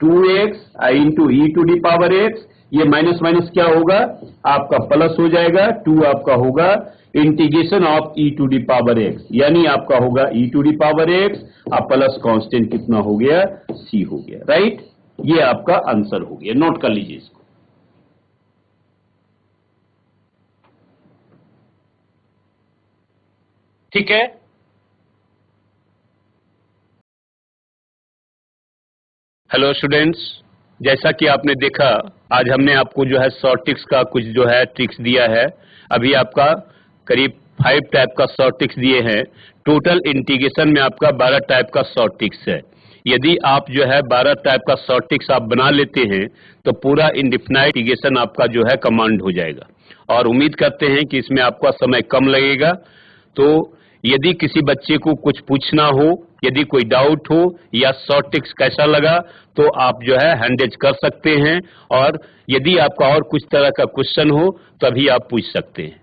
2x I into e to the power x, ये माइनस माइनस क्या होगा आपका प्लस हो जाएगा, 2 आपका होगा integration of e to the power x, यानी आपका होगा e to the power x अब प्लस कांस्टेंट कितना हो गया, सी हो गया, राइट। ये आपका आंसर हो गया, नोट कर लीजिए इसको। ठीक है, हेलो स्टूडेंट्स, जैसा कि आपने देखा आज हमने आपको जो है शॉर्ट ट्रिक्स का कुछ जो है ट्रिक्स दिया है। अभी आपका करीब 5 टाइप का शॉर्ट ट्रिक्स दिए हैं। टोटल इंटीग्रेशन में आपका 12 टाइप का शॉर्ट ट्रिक्स है। यदि आप जो है 12 टाइप का शॉर्ट ट्रिक्स आप बना लेते हैं तो पूरा इंडिफिनाइट इंटीग्रेशन आपका जो है कमांड हो जाएगा, और उम्मीद करते हैं कि इसमें आपका समय कम लगेगा। तो यदि किसी बच्चे को कुछ पूछना हो, यदि कोई डाउट हो या शॉर्ट ट्रिक्स कैसा लगा, तो आप जो है हैंडेज कर सकते हैं, और यदि आपका और कुछ तरह का क्वेश्चन हो तभी आप पूछ सकते हैं,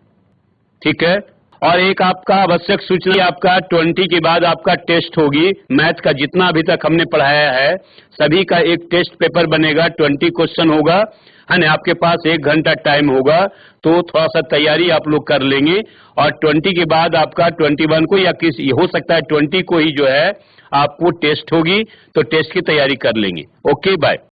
ठीक है। और एक आपका आवश्यक सूचना, आपका 20 के बाद आपका टेस्ट होगी मैथ का, जितना अभी तक हमने पढ़ाया है सभी का एक टेस्ट पेपर बनेगा, 20 क्वेश्चन होगा, है ना। आपके पास 1 घंटा टाइम होगा, तो थोड़ा सा तैयारी आप लोग कर लेंगे। और 20 के बाद आपका 21 को या किसी हो सकता है 20 को ही जो है आपको टेस्ट होगी, तो टेस्ट की तैयारी कर लेंगे। Okay bye.